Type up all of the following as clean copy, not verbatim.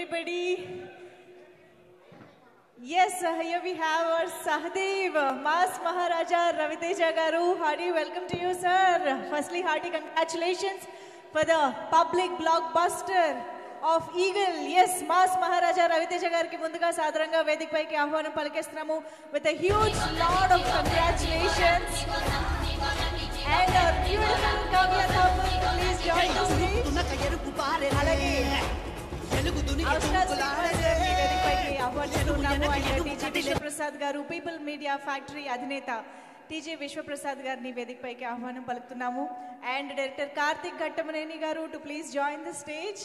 everybody. Yes, here we have our Sahadev, Mass Maharaja Raviteja Garu. Hearty welcome to you, sir. Firstly, hearty congratulations for the public blockbuster of Eagle. Yes, Mass Maharaja Raviteja Gariki munduga sadaranga Vedik paiki ahvanam palikestunamu with a huge lot of congratulations. And our beautiful Kavya couple, please join the stage. TJ Vishwaprasad garu, People Media Factory Adhineta TJ Vishwaprasad garini Vedik paiki ahvanam palukutunnamu. And Director Karthik Ghattamaneni garu to please join the stage.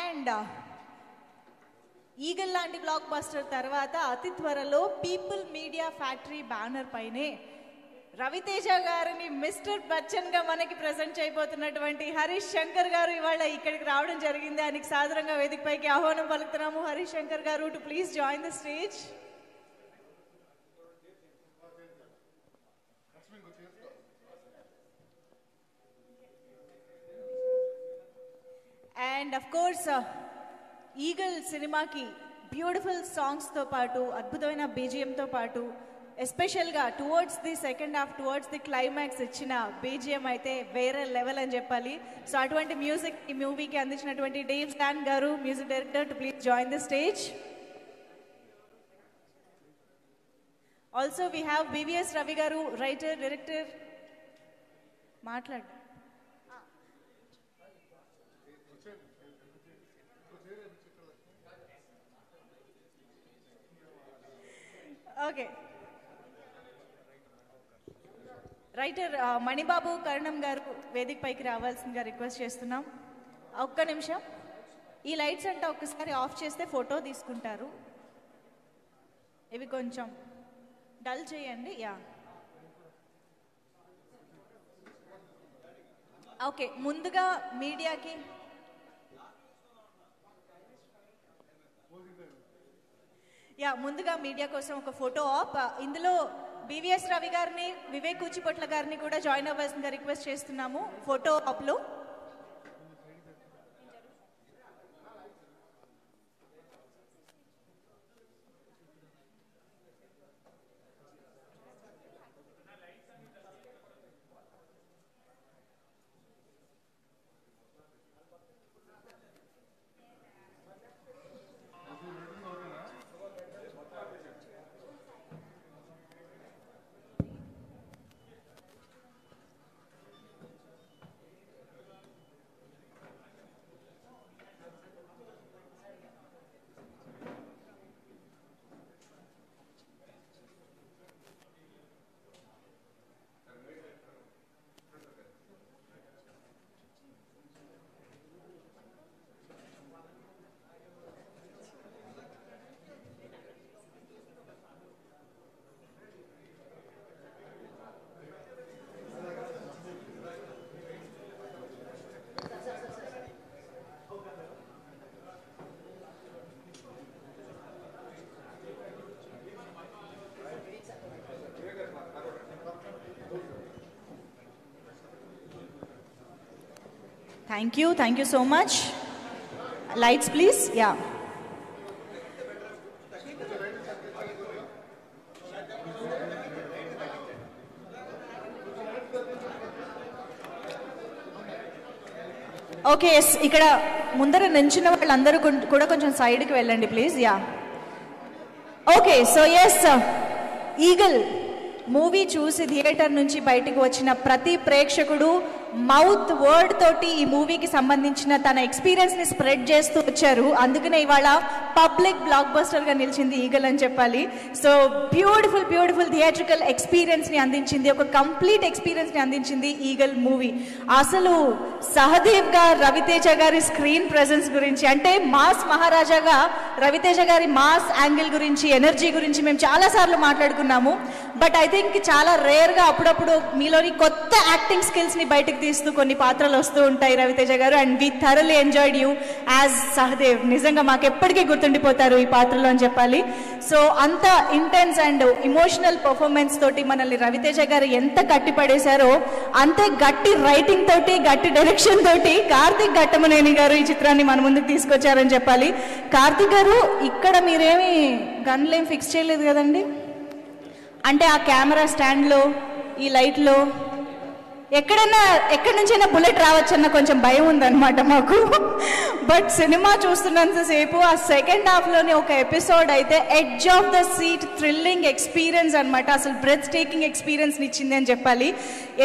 And eagle లాంటి block buster తర్వాత అతి త్వరలో people Media factory banner పైనే రవితేజ గారిని mister Bachchan గా మనకి present చేయబోతున్నటువంటి Harish Shankar గారు ఇవాళ ఇక్కడికి రావడం జరిగింది. ఆయనకి సాదరంగా వేదిక పైకి ఆహ్వానం పలుకుతున్నాము. Harish Shankar garu to please join the stage. And of course Eagle సినిమాకి బ్యూటిఫుల్ సాంగ్స్తో పాటు అద్భుతమైన బీజిఎంతో పాటు ఎస్పెషల్గా towards the second half towards the climax ఇచ్చిన బీజిఎం అయితే వేరే లెవెల్ అని చెప్పాలి. సో అటువంటి మ్యూజిక్ ఈ మూవీకి అందించినటువంటి డేవ్ స్టాన్ గారు music director to please join the stage. Also we have BVS Ravi గారు రైటర్ డైరెక్టర్. మాట్లాడు. ఓకే, రైటర్ మణిబాబు కరణం గారు వేదిక పైకి రావాల్సిందిగా రిక్వెస్ట్ చేస్తున్నాం. ఒక్క నిమిషం, ఈ లైట్స్ అంటే ఒక్కసారి ఆఫ్ చేస్తే ఫోటో తీసుకుంటారు. ఇవి కొంచెం డల్ చేయండి. యా ఓకే, ముందుగా మీడియాకి ముందుగా మీడియా కోసం ఒక ఫోటో ఆప్. ఇందులో బివిఎస్ రవి గారిని వివేక్ కూచిపొట్ల గారిని కూడా జాయిన్ అవ్వాల్సిందిగా రిక్వెస్ట్ చేస్తున్నాము ఫోటో ఆప్లో. Thank you so much. Lights please. Yeah. Okay, ఇక్కడ ముందర నించున్న వాళ్ళందరూ కూడా కొంచెం సైడ్కి వెళ్ళండి please. Yeah okay, so yes, Eagle movie చూసి థియేటర్ నుంచి బయటకు వచ్చిన ప్రతి ప్రేక్షకుడు మౌత్ వర్డ్ తోటి ఈ మూవీకి సంబంధించిన తన ఎక్స్పీరియన్స్ ని స్ప్రెడ్ చేస్తూ వచ్చారు. అందుకనే ఇవాళ పబ్లిక్ బ్లాక్ బస్టర్ గా నిలిచింది ఈగల్ అని చెప్పాలి. So beautiful beautiful theatrical experience ని అందించింది, ఒక కంప్లీట్ ఎక్స్పీరియన్స్ ని అందించింది ఈగల్ మూవీ. అసలు సహదేవ్ గా రవితేజ గారి స్క్రీన్ ప్రెజెన్స్ గురించి, అంటే మాస్ మహారాజాగా రవితేజ గారి మాస్ యాంగిల్ గురించి, ఎనర్జీ గురించి మేము చాలా సార్లు మాట్లాడుకున్నాము. బట్ ఐ థింక్ చాలా రేర్ గా అప్పుడప్పుడు మీలోని కొత్త యాక్టింగ్ స్కిల్స్ ని బయటకు తీస్తూ కొన్ని పాత్రలు వస్తూ ఉంటాయి రవితేజ గారు. And we thoroughly enjoyed you as Sahadev. నిజంగా మాకు ఎప్పటికీ గుర్తుండిపోతారు ఈ పాత్రలో అని చెప్పాలి. సో అంత ఇంటెన్స్ అండ్ ఇమోషనల్ పర్ఫార్మెన్స్ తోటి మనల్ని రవితేజ గారు ఎంత గట్టిపడేశారో అంతే గట్టి రైటింగ్ తోటి, గట్టి డైరెక్షన్ తోటి కార్తిక్ ఘట్టమనేని గారు ఈ చిత్రాన్ని మన ముందుకు తీసుకొచ్చారని చెప్పాలి. కార్తిక్ గారు, ఇక్కడ మీరేమి గన్లు ఏం ఫిక్స్ చేయలేదు కదండి? అంటే ఆ కెమెరా స్టాండ్లో, ఈ లైట్లో ఎక్కడి నుంచైనా బుల్లెట్ రావచ్చన్న కొంచెం భయం ఉందన్నమాట మాకు. బట్ సినిమా చూస్తున్నంతసేపు ఆ సెకండ్ హాఫ్లోని ఒక ఎపిసోడ్ అయితే edge of the seat thrilling experience అనమాట. అసలు బ్రెత్ టేకింగ్ ఎక్స్పీరియన్స్ని ఇచ్చింది అని చెప్పాలి.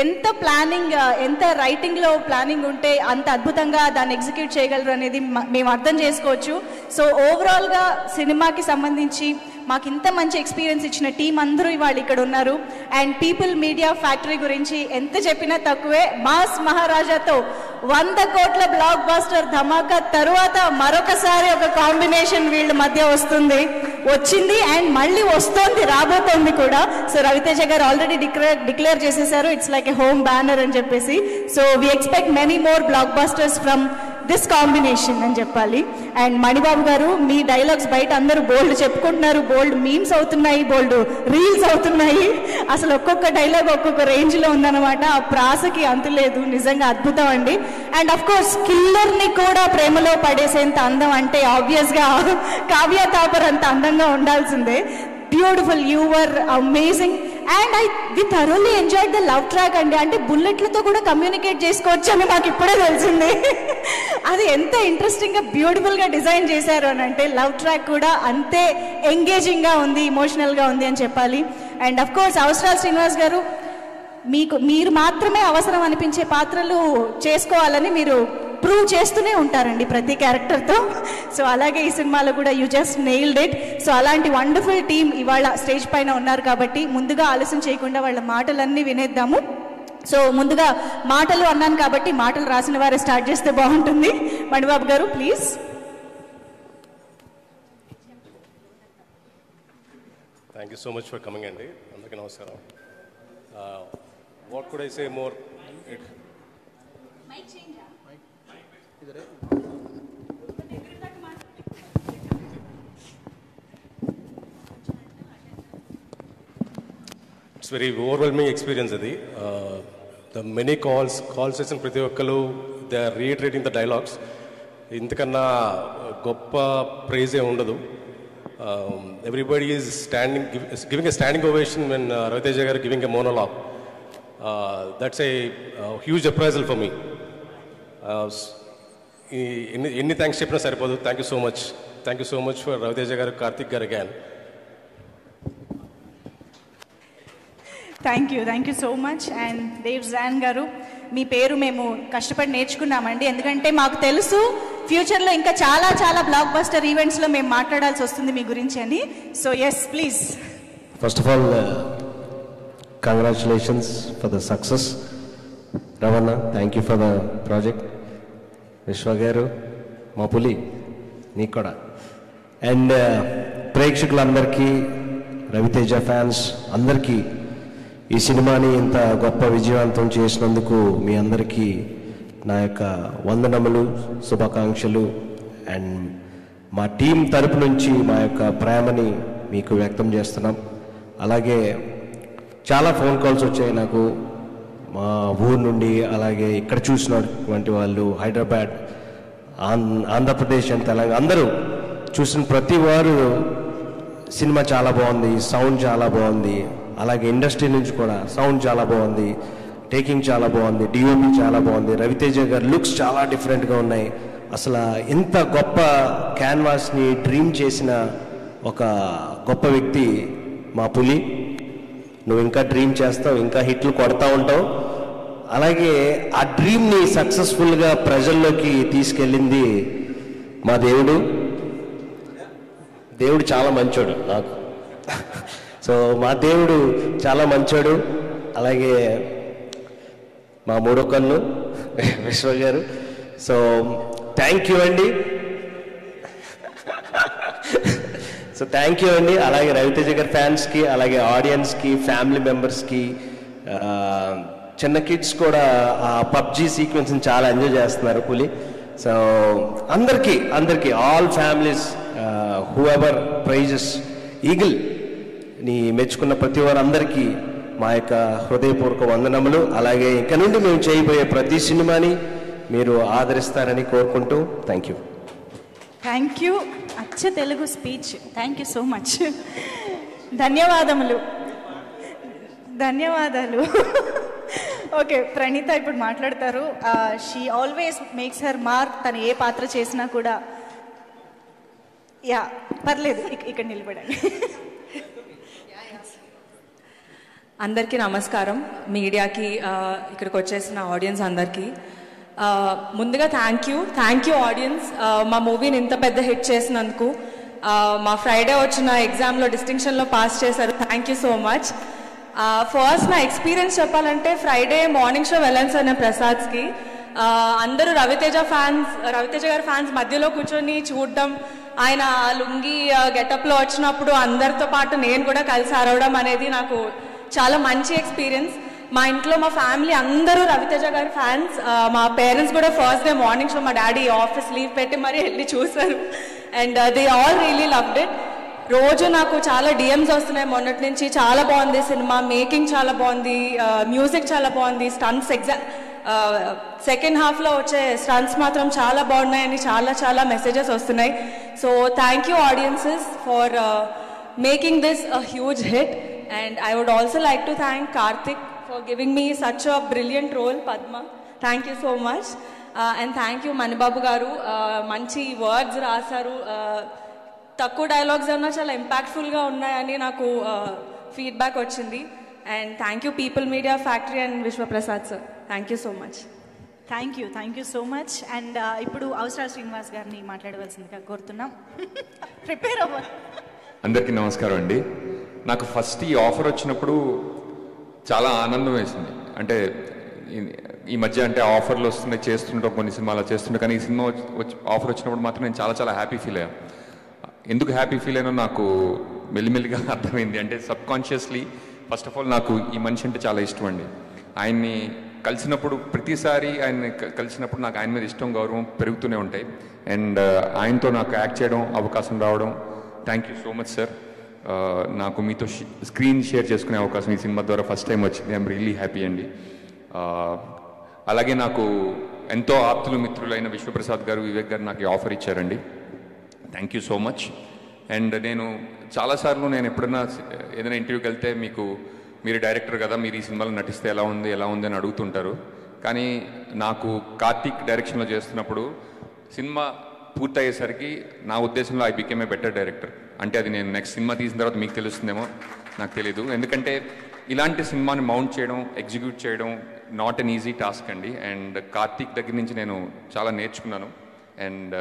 ఎంత ప్లానింగ్, ఎంత రైటింగ్లో ప్లానింగ్ ఉంటే అంత అద్భుతంగా దాన్ని ఎగ్జిక్యూట్ చేయగలరు అనేది మేము అర్థం చేసుకోవచ్చు. సో ఓవరాల్గా సినిమాకి సంబంధించి మాకు ఇంత మంచి ఎక్స్పీరియన్స్ ఇచ్చిన టీం అందరూ ఇవాళ ఇక్కడ ఉన్నారు. అండ్ పీపుల్ మీడియా ఫ్యాక్టరీ గురించి ఎంత చెప్పినా తక్కువే. మాస్ మహారాజాతో 100 కోట్ల బ్లాక్ బాస్టర్ ధమాకా తరువాత మరొకసారి ఒక కాంబినేషన్ వీళ్ళ మధ్య వచ్చింది అండ్ మళ్ళీ వస్తోంది, రాబోతోంది కూడా. So Ravi Teja garu already declare చేసేసారు, it's like a home banner అని చెప్పేసి. So we expect many more blockbusters from this combination అని చెప్పాలి. అండ్ మణిబాబు గారు, మీ డైలాగ్స్ బయట అందరూ బోల్డ్ చెప్పుకుంటున్నారు, బోల్డ్ మీమ్స్ అవుతున్నాయి, బోల్డ్ రీల్స్ అవుతున్నాయి. అసలు ఒక్కొక్క డైలాగ్ ఒక్కొక్క రేంజ్లో ఉందన్నమాట. ఆ ప్రాసకి అంతులేదు, నిజంగా అద్భుతం అండి. అండ్ అఫ్ కోర్స్ కిల్లర్ని కూడా ప్రేమలో పడేసేంత అందం అంటే ఆబ్వియస్గా కావ్య తాపర్ అంత అందంగా ఉండాల్సిందే. Beautiful, you were amazing. And we thoroughly enjoyed the love track అండి. అంటే బుల్లెట్లతో కూడా కమ్యూనికేట్ చేసుకోవచ్చు అని మాకు ఇప్పుడే తెలిసింది. అది ఎంత ఇంట్రెస్టింగ్గా, బ్యూటిఫుల్గా డిజైన్ చేశారు అని అంటే లవ్ ట్రాక్ కూడా అంతే ఎంగేజింగ్గా ఉంది, ఇమోషనల్గా ఉంది అని చెప్పాలి. అండ్ అఫ్ కోర్స్ అవసరాల శ్రీనివాస్ గారు, మీరు మాత్రమే అవసరం అనిపించే పాత్రలు చేసుకోవాలని మీరు ప్రూవ్ చేస్తూనే ఉంటారండి ప్రతి క్యారెక్టర్తో. సో అలాగే ఈ సినిమాలో కూడా you just nailed it. So అలాంటి వండర్ఫుల్ టీం ఇవాళ స్టేజ్ పైన ఉన్నారు కాబట్టి ముందుగా ఆలస్యం చేయకుండా వాళ్ళ మాటలన్నీ వినేద్దాము. సో ముందుగా మాటలు అన్నాను కాబట్టి మాటలు రాసిన వారే స్టార్ట్ చేస్తే బాగుంటుంది. మణిబాబు గారు please. Thank you so much for coming అండి. అందరికీ నమస్కారం. What could I say more? It's very overwhelming experience అది. ద మెనీ కాల్స్ చేసిన ప్రతి ఒక్కరు they are reiterating the dialogues. ఇంతకన్నా గొప్ప ప్రైజే ఉండదు. Everybody is giving a standing ovation when Raviteja garu giving a monologue. That's a huge appraisal for me. Any thanks cheppina saripodu. Thank you so much for Raviteja garu, Karthik garu again. Thank you so much. And Dev John గారు, మీ పేరు మేము కష్టపడి నేర్చుకున్నామండి, ఎందుకంటే మాకు తెలుసు ఫ్యూచర్లో ఇంకా చాలా చాలా బ్లాక్ బస్టర్ ఈవెంట్స్లో మేము మాట్లాడాల్సి వస్తుంది మీ గురించి అని. So yes please. First of all congratulations for the success. Ravana, thank you for the project. Vishwa garu, మా పులి, నీకు కూడా. అండ్ ప్రేక్షకులందరికీ, రవితేజ ఫ్యాన్స్ అందరికీ ఈ సినిమాని ఇంత గొప్ప విజయవంతం చేసినందుకు మీ అందరికీ నా యొక్క వందనములు, శుభాకాంక్షలు. అండ్ మా టీం తరపు నుంచి మా యొక్క ప్రేమని మీకు వ్యక్తం చేస్తున్నాం. అలాగే చాలా ఫోన్ కాల్స్ వచ్చాయి నాకు మా ఊరు నుండి, అలాగే ఇక్కడ చూసినటువంటి వాళ్ళు, హైదరాబాద్, ఆంధ్రప్రదేశ్ అండ్ తెలంగాణ, అందరూ చూసిన ప్రతి వారు సినిమా చాలా బాగుంది, సౌండ్ చాలా బాగుంది, అలాగే ఇండస్ట్రీ నుంచి కూడా సౌండ్ చాలా బాగుంది, టేకింగ్ చాలా బాగుంది, డిఓపి చాలా బాగుంది, రవితేజ గారి లుక్స్ చాలా డిఫరెంట్గా ఉన్నాయి. అసలు ఇంత గొప్ప క్యాన్వాస్ని డ్రీమ్ చేసిన ఒక గొప్ప వ్యక్తి మా పులి. నువ్వు ఇంకా డ్రీమ్ చేస్తావు, ఇంకా హిట్లు కొడతా ఉంటావు. అలాగే ఆ డ్రీమ్ని సక్సెస్ఫుల్గా ప్రజల్లోకి తీసుకెళ్ళింది మా దేవుడు. దేవుడు చాలా మంచోడు నాకు. సో మా దేవుడు చాలా మంచోడు. అలాగే మా మూడో కన్ను విశ్వ గారు. సో థ్యాంక్ యూ అండి. సో థ్యాంక్ యూ అండి. అలాగే రవితేజ గారి ఫ్యాన్స్కి, అలాగే ఆడియన్స్కి, ఫ్యామిలీ మెంబర్స్కి చిన్న కిడ్స్ కూడా ఆ పబ్జీ సీక్వెన్స్ని చాలా ఎంజాయ్ చేస్తున్నారు పులి. సో అందరికీ all families who ever praises eagle ని మెచ్చుకున్న ప్రతి వారందరికీ మా యొక్క హృదయపూర్వక వందనములు. అలాగే ఇక నుండి మేము చేయబోయే ప్రతి సినిమాని మీరు ఆదరిస్తారని కోరుకుంటూ థ్యాంక్ యూ. Thank you. అచ్చ Telugu speech. Thank you so much. ధన్యవాదములు. ఓకే, ప్రణీత ఇప్పుడు మాట్లాడతారు. She always makes her mark. తను ఏ పాత్ర చేసినా కూడా యా పర్లేదు, ఇక్కడ నిలబడండి. అందరికీ నమస్కారం. మీడియాకి, ఇక్కడికి వచ్చేసిన ఆడియన్స్ అందరికీ ముందుగా థ్యాంక్ యూ ఆడియన్స్, మా మూవీని ఇంత పెద్ద హిట్ చేసినందుకు. మా ఫ్రైడే వచ్చిన ఎగ్జామ్లో డిస్టింక్షన్లో పాస్ చేశారు. Thank you so much. First నా ఎక్స్పీరియన్స్ చెప్పాలంటే ఫ్రైడే మార్నింగ్ షో వెళ్ళాను సార్ నేను ప్రసాద్స్కి. అందరూ రవితేజ గారి ఫ్యాన్స్ మధ్యలో కూర్చొని చూడడం, ఆయన లుంగి గెటప్లో వచ్చినప్పుడు అందరితో పాటు నేను కూడా కలిసి అరవడం అనేది నాకు చాలా మంచి ఎక్స్పీరియన్స్. మా ఇంట్లో మా ఫ్యామిలీ అందరూ రవితేజ గారి ఫ్యాన్స్. మా పేరెంట్స్ కూడా ఫస్ట్ డే మార్నింగ్ షో మా డాడీ ఆఫీస్ లీవ్ పెట్టి మరీ వెళ్ళి చూశారు. And they all really loved it. రోజు నాకు చాలా డిఎమ్స్ వస్తున్నాయి మొన్నటి నుంచి. చాలా బాగుంది సినిమా, మేకింగ్ చాలా బాగుంది, మ్యూజిక్ చాలా బాగుంది, స్టంట్స్ సెకండ్ హాఫ్లో వచ్చే స్టంట్స్ మాత్రం చాలా బాగున్నాయని చాలా మెసేజెస్ వస్తున్నాయి. So thank you audiences for making this a huge hit. And I would also like to thank Karthik for giving me such a brilliant role, Padma. Thank you so much. And thank you Manibabu garu. Manchi words rasaru. Takku dialogues anna chala impactful ga unnayani naku feedback ochindi. And thank you People Media Factory and Vishwa Prasad sir. Thank you so much. Thank you so much. And ఇప్పుడు అవసర శ్రీనివాస్ గారిని మాట్లాడవలసిందిగా కోరుతున్నాం. Prepare అవ్వ. అందరికీ నమస్కారం అండి. నాకు ఫస్ట్ ఈ ఆఫర్ వచ్చినప్పుడు చాలా ఆనందం వేసింది. అంటే ఈ మధ్య అంటే ఆఫర్లు వస్తున్నాయి, చేస్తుంటాం కొన్ని సినిమాలు చేస్తుంటాం, కానీ ఈ సినిమా ఆఫర్ వచ్చినప్పుడు మాత్రం నేను చాలా హ్యాపీ ఫీల్ అయ్యాను. ఎందుకు హ్యాపీ ఫీల్ అయినా నాకు మెల్లిమెల్లిగా అర్థమైంది. అంటే సబ్కాన్షియస్లీ ఫస్ట్ ఆఫ్ ఆల్ నాకు ఈ మనిషి అంటే చాలా ఇష్టం అండి. ఆయన్ని కలిసినప్పుడు ప్రతిసారి ఆయన్ని కలిసినప్పుడు నాకు ఆయన మీద ఇష్టం, గౌరవం పెరుగుతూనే ఉంటాయి. అండ్ ఆయనతో నాకు యాక్ట్ చేయడం అవకాశం రావడం, thank you so much sir. నాకు మీతో స్క్రీన్ షేర్ చేసుకునే అవకాశం ఈ సినిమా ద్వారా ఫస్ట్ టైం వచ్చింది. ఐఎమ్ రియల్లీ హ్యాపీ అండి. అలాగే నాకు ఎంతో ఆప్తులు మిత్రులైన విశ్వప్రసాద్ గారు, వివేక్ గారు నాకు ఆఫర్ ఇచ్చారండి. Thank you so much. And నేను చాలాసార్లు నేను ఎప్పుడైనా ఏదైనా ఇంటర్వ్యూకి వెళ్తే మీరు డైరెక్టర్ కదా, మీరు ఈ సినిమాలో నటిస్తే ఎలా ఉంది అని అడుగుతుంటారు. కానీ నాకు కార్తీక్ డైరెక్షన్లో చేస్తున్నప్పుడు సినిమా పూర్తయ్యేసరికి నా ఉద్దేశంలో I became a better director. అంటే అది నేను నెక్స్ట్ సినిమా తీసిన తర్వాత మీకు తెలుస్తుందేమో, నాకు తెలీదు. ఎందుకంటే ఇలాంటి సినిమాని మౌంట్ చేయడం, ఎగ్జిక్యూట్ చేయడం నాట్ అన్ ఈజీ టాస్క్ అండి. అండ్ కార్తీక్ దగ్గర నుంచి నేను చాలా నేర్చుకున్నాను. అండ్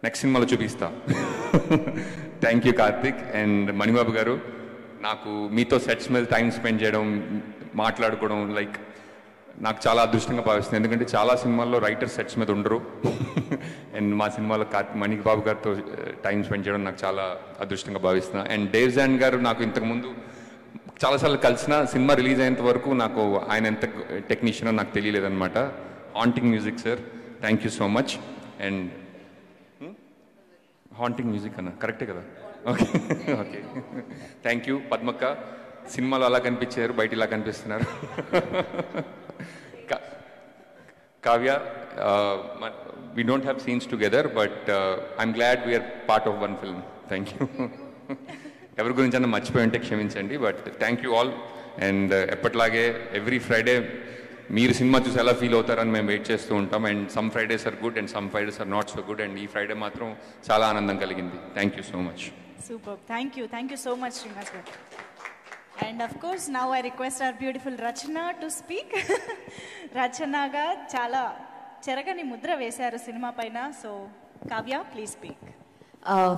నెక్స్ట్ సినిమాలో చూపిస్తా. Thank you Karthik. And Manibabu గారు, నాకు మీతో సెట్స్ మీద టైం స్పెండ్ చేయడం, మాట్లాడుకోవడం లైక్ నాకు చాలా అదృష్టంగా భావిస్తుంది. ఎందుకంటే చాలా సినిమాల్లో రైటర్ సెట్స్ మీద ఉండరు. అండ్ మా సినిమాలో మణిబాబు గారితో టైం స్పెండ్ చేయడం నాకు చాలా అదృష్టంగా భావిస్తున్నా. అండ్ డేవ్ జాన్ గారు నాకు ఇంతకుముందు చాలాసార్లు కలిసిన, సినిమా రిలీజ్ అయ్యేంత వరకు నాకు ఆయన ఎంత టెక్నీషియనో నాకు తెలియలేదన్నమాట. Haunting music sir, thank you so much. And haunting music అన్న కరెక్టే కదా? Okay thank you. పద్మక్క, సినిమాలో అలా కనిపించారు, బయట ఇలా కనిపిస్తున్నారు. Kavya, we don't have scenes together, but I'm glad we are part of one film. Thank you. ఎవరి గురించి అన్న మర్చిపోయి ఉంటే క్షమించండి, but thank you all. And ఎప్పట్లాగే ఎవ్రీ ఫ్రైడే మీరు సినిమా చూసి ఎలా ఫీల్ అవుతారని మేము వెయిట్ చేస్తూ ఉంటాం. And some Fridays are good and some Fridays are not so good. And ఈ ఫ్రైడే మాత్రం చాలా ఆనందం కలిగింది. Thank you so much. Super. Thank you so much Srinivas గారు. And of course, now I request our beautiful Rachana to speak. Rachana ga chala cheragani mudra vesaru cinema paina. So Kavya, please speak.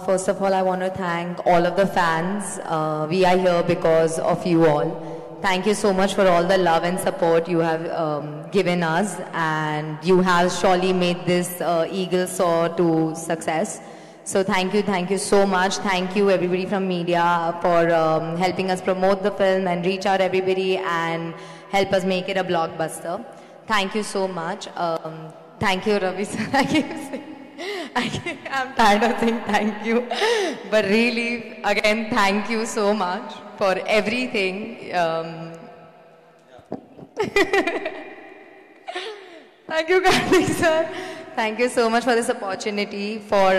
First of all, I want to thank all of the fans. We are here because of you all. Thank you so much for all the love and support you have given us, and you have surely made this Eagle Saw to success. So thank you so much. Thank you everybody from media for helping us promote the film and reach out everybody, and help us make it a blockbuster. Thank you so much. Thank you, Ravi sir. I'm tired of saying thank you. But really, again, thank you so much for everything. Thank you, Karthik sir. Thank you so much for this opportunity, for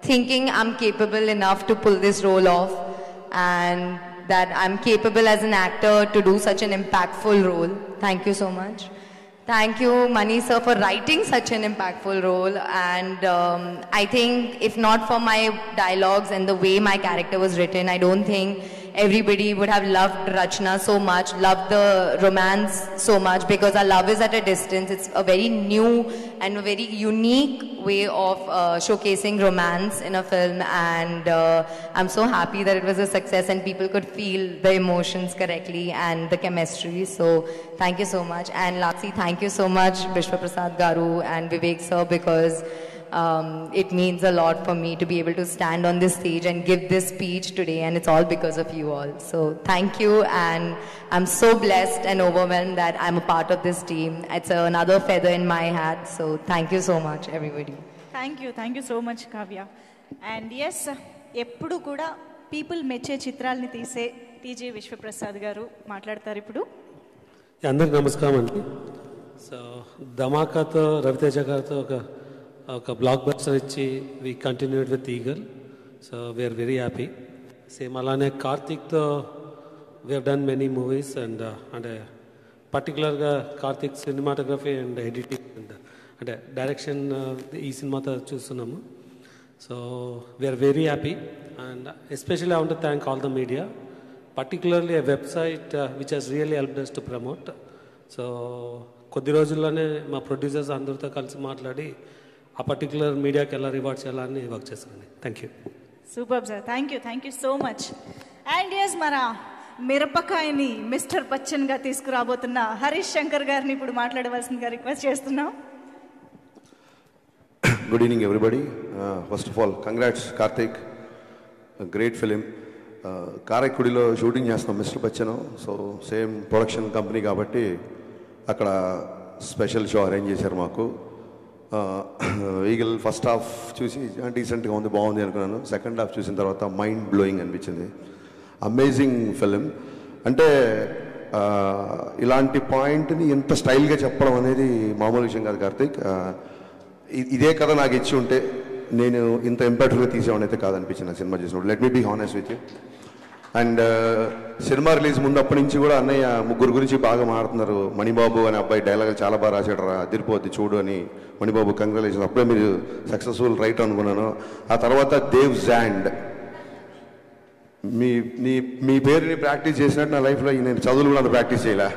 thinking I'm capable enough to pull this role off, and that I'm capable as an actor to do such an impactful role. Thank you so much. Thank you, Mani sir, for writing such an impactful role. And I think if not for my dialogues and the way my character was written, I don't think everybody would have loved Rachna so much, loved the romance so much, because our love is at a distance. It's a very new and a very unique way of showcasing romance in a film, and I'm so happy that it was a success and people could feel the emotions correctly and the chemistry. So thank you so much. And lastly, thank you so much Vishwa Prasad Garu and Vivek sir, because it means a lot for me to be able to stand on this stage and give this speech today, and it's all because of you all. So thank you, and I'm so blessed and overwhelmed that I'm a part of this team. It's another feather in my hat, so thank you so much, everybody. Thank you so much, Kavya. And yes, ఎప్పుడు కూడా people మెచ్చే చిత్రాలని తీసే TJ Vishwaprasad గారు మాట్లాడతారు ఇప్పుడు. అందరికీ నమస్కారం అండి. సో ధమాకాతో రవితేజ గారితో ఒక బ్లాక్ బస్టర్ ఇచ్చి we continued with Eagle. So we are very happy. Same అలానే కార్తీక్తో we are done many movies, and అంటే పర్టికులర్గా Karthik cinematography and editing and అంటే డైరెక్షన్ ఈ సినిమాతో చూస్తున్నాము. So we are very happy, and especially I want to thank all the media, particularly a website which has really helped us to promote. So కొద్ది రోజుల్లోనే మా producers అందరితో కలిసి మాట్లాడి ఆ పర్టికులర్ మీడియాకి ఎలా రివార్డ్ చేయాలని వర్క్ చేస్తానండి. Thank you. Super sir, thank you so much. And yes, మన మిరపకాయని మిస్టర్ బచ్చన్గా తీసుకురాబోతున్న హరీష్ శంకర్ గారిని ఇప్పుడు మాట్లాడవలసిందిగా రిక్వెస్ట్ చేస్తున్నాం. Good evening everybody. First of all, congrats Karthik, a great film. కారైక్కుడిలో షూటింగ్ చేస్తున్నాం mister Bachchan. So same production company కాబట్టి అక్కడ స్పెషల్ షో అరేంజ్ చేశారు మాకు. ఈగల్ ఫస్ట్ హాఫ్ చూసి డీసెంట్గా ఉంది, బాగుంది అనుకున్నాను. సెకండ్ హాఫ్ చూసిన తర్వాత మైండ్ బ్లోయింగ్ అనిపించింది. Amazing film. అంటే ఇలాంటి పాయింట్ని ఇంత స్టైల్గా చెప్పడం అనేది మామూలు విషయం కాదు కార్తీక్. ఇదే కథ నాకు ఇచ్చి ఉంటే నేను ఇంత ఇంపాక్ట్గా తీసేవాడిని అయితే కాదనిపించింది ఆ సినిమా చూసినప్పుడు. Let me be honest with you. And సినిమా రిలీజ్ ముందు అప్పటి నుంచి కూడా అన్నయ్య ముగ్గురు గురించి బాగా మాట్లాడుతున్నారు. మణిబాబు అనే అబ్బాయి డైలాగులు చాలా బాగా రాశాడు రా, అదిరిపోద్ది చూడు అని. మణిబాబు కంగ్రాచులేషన్, అప్పుడే మీరు సక్సెస్ఫుల్ రైట్ అనుకున్నాను. ఆ తర్వాత దేవ్ జాండ్, మీ పేరుని ప్రాక్టీస్ చేసినట్టు నా లైఫ్లో నేను చదువులు కూడా ప్రాక్టీస్ చేయలే.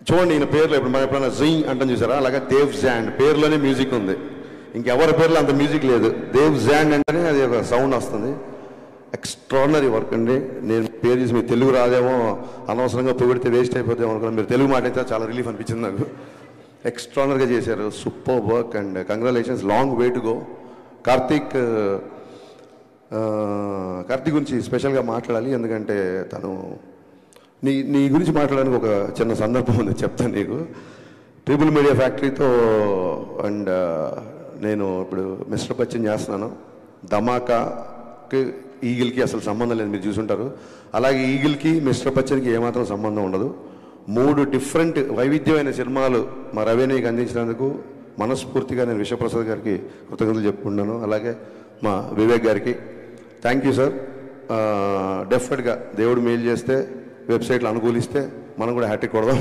చూడండి ఈయన పేర్లో ఇప్పుడు మనం ఎప్పుడైనా జీ అంటాం చూసారా, అలాగే దేవ్ జాండ్ పేరులోనే మ్యూజిక్ ఉంది. ఇంకెవరి పేర్లో అంత మ్యూజిక్ లేదు. దేవ్ జాండ్ అంటేనే అది ఒక సౌండ్ వస్తుంది. ఎక్స్ట్రాడినరీ వర్క్ అండి. నేను పేరు చేసి మీరు తెలుగు రాదేమో, అనవసరంగా పొగిడితే వేస్ట్ అయిపోతామో అనుకున్నాను. మీరు తెలుగు మాట అయితే చాలా రిలీఫ్ అనిపించింది నాకు. ఎక్స్ట్రాడినరీగా చేశారు, super work and congratulations. Long way to go. Karthik గురించి స్పెషల్గా మాట్లాడాలి, ఎందుకంటే తను నీ గురించి మాట్లాడడానికి ఒక చిన్న సందర్భం ఉంది, చెప్తాను నీకు. ట్రిపుల్ మీడియా ఫ్యాక్టరీతో అండ్ నేను ఇప్పుడు మిస్టర్ బచ్చన్ చేస్తున్నాను. ధమాకాకి ఈగిల్కి అసలు సంబంధం లేదు, మీరు చూసుంటారు. అలాగే ఈగిల్కి మిస్టర్ బచ్చన్కి ఏమాత్రం సంబంధం ఉండదు. 3 డిఫరెంట్ వైవిధ్యమైన సినిమాలు మా రవినీకి అందించినందుకు మనస్ఫూర్తిగా నేను విశ్వప్రసాద్ గారికి కృతజ్ఞతలు చెప్పుకున్నాను. అలాగే మా వివేక్ గారికి థ్యాంక్ యూ సార్. డెఫినెట్గా దేవుడు మెయిల్ చేస్తే, వెబ్సైట్లో అనుకూలిస్తే మనం కూడా హ్యాట్రిక్ కొడదాం.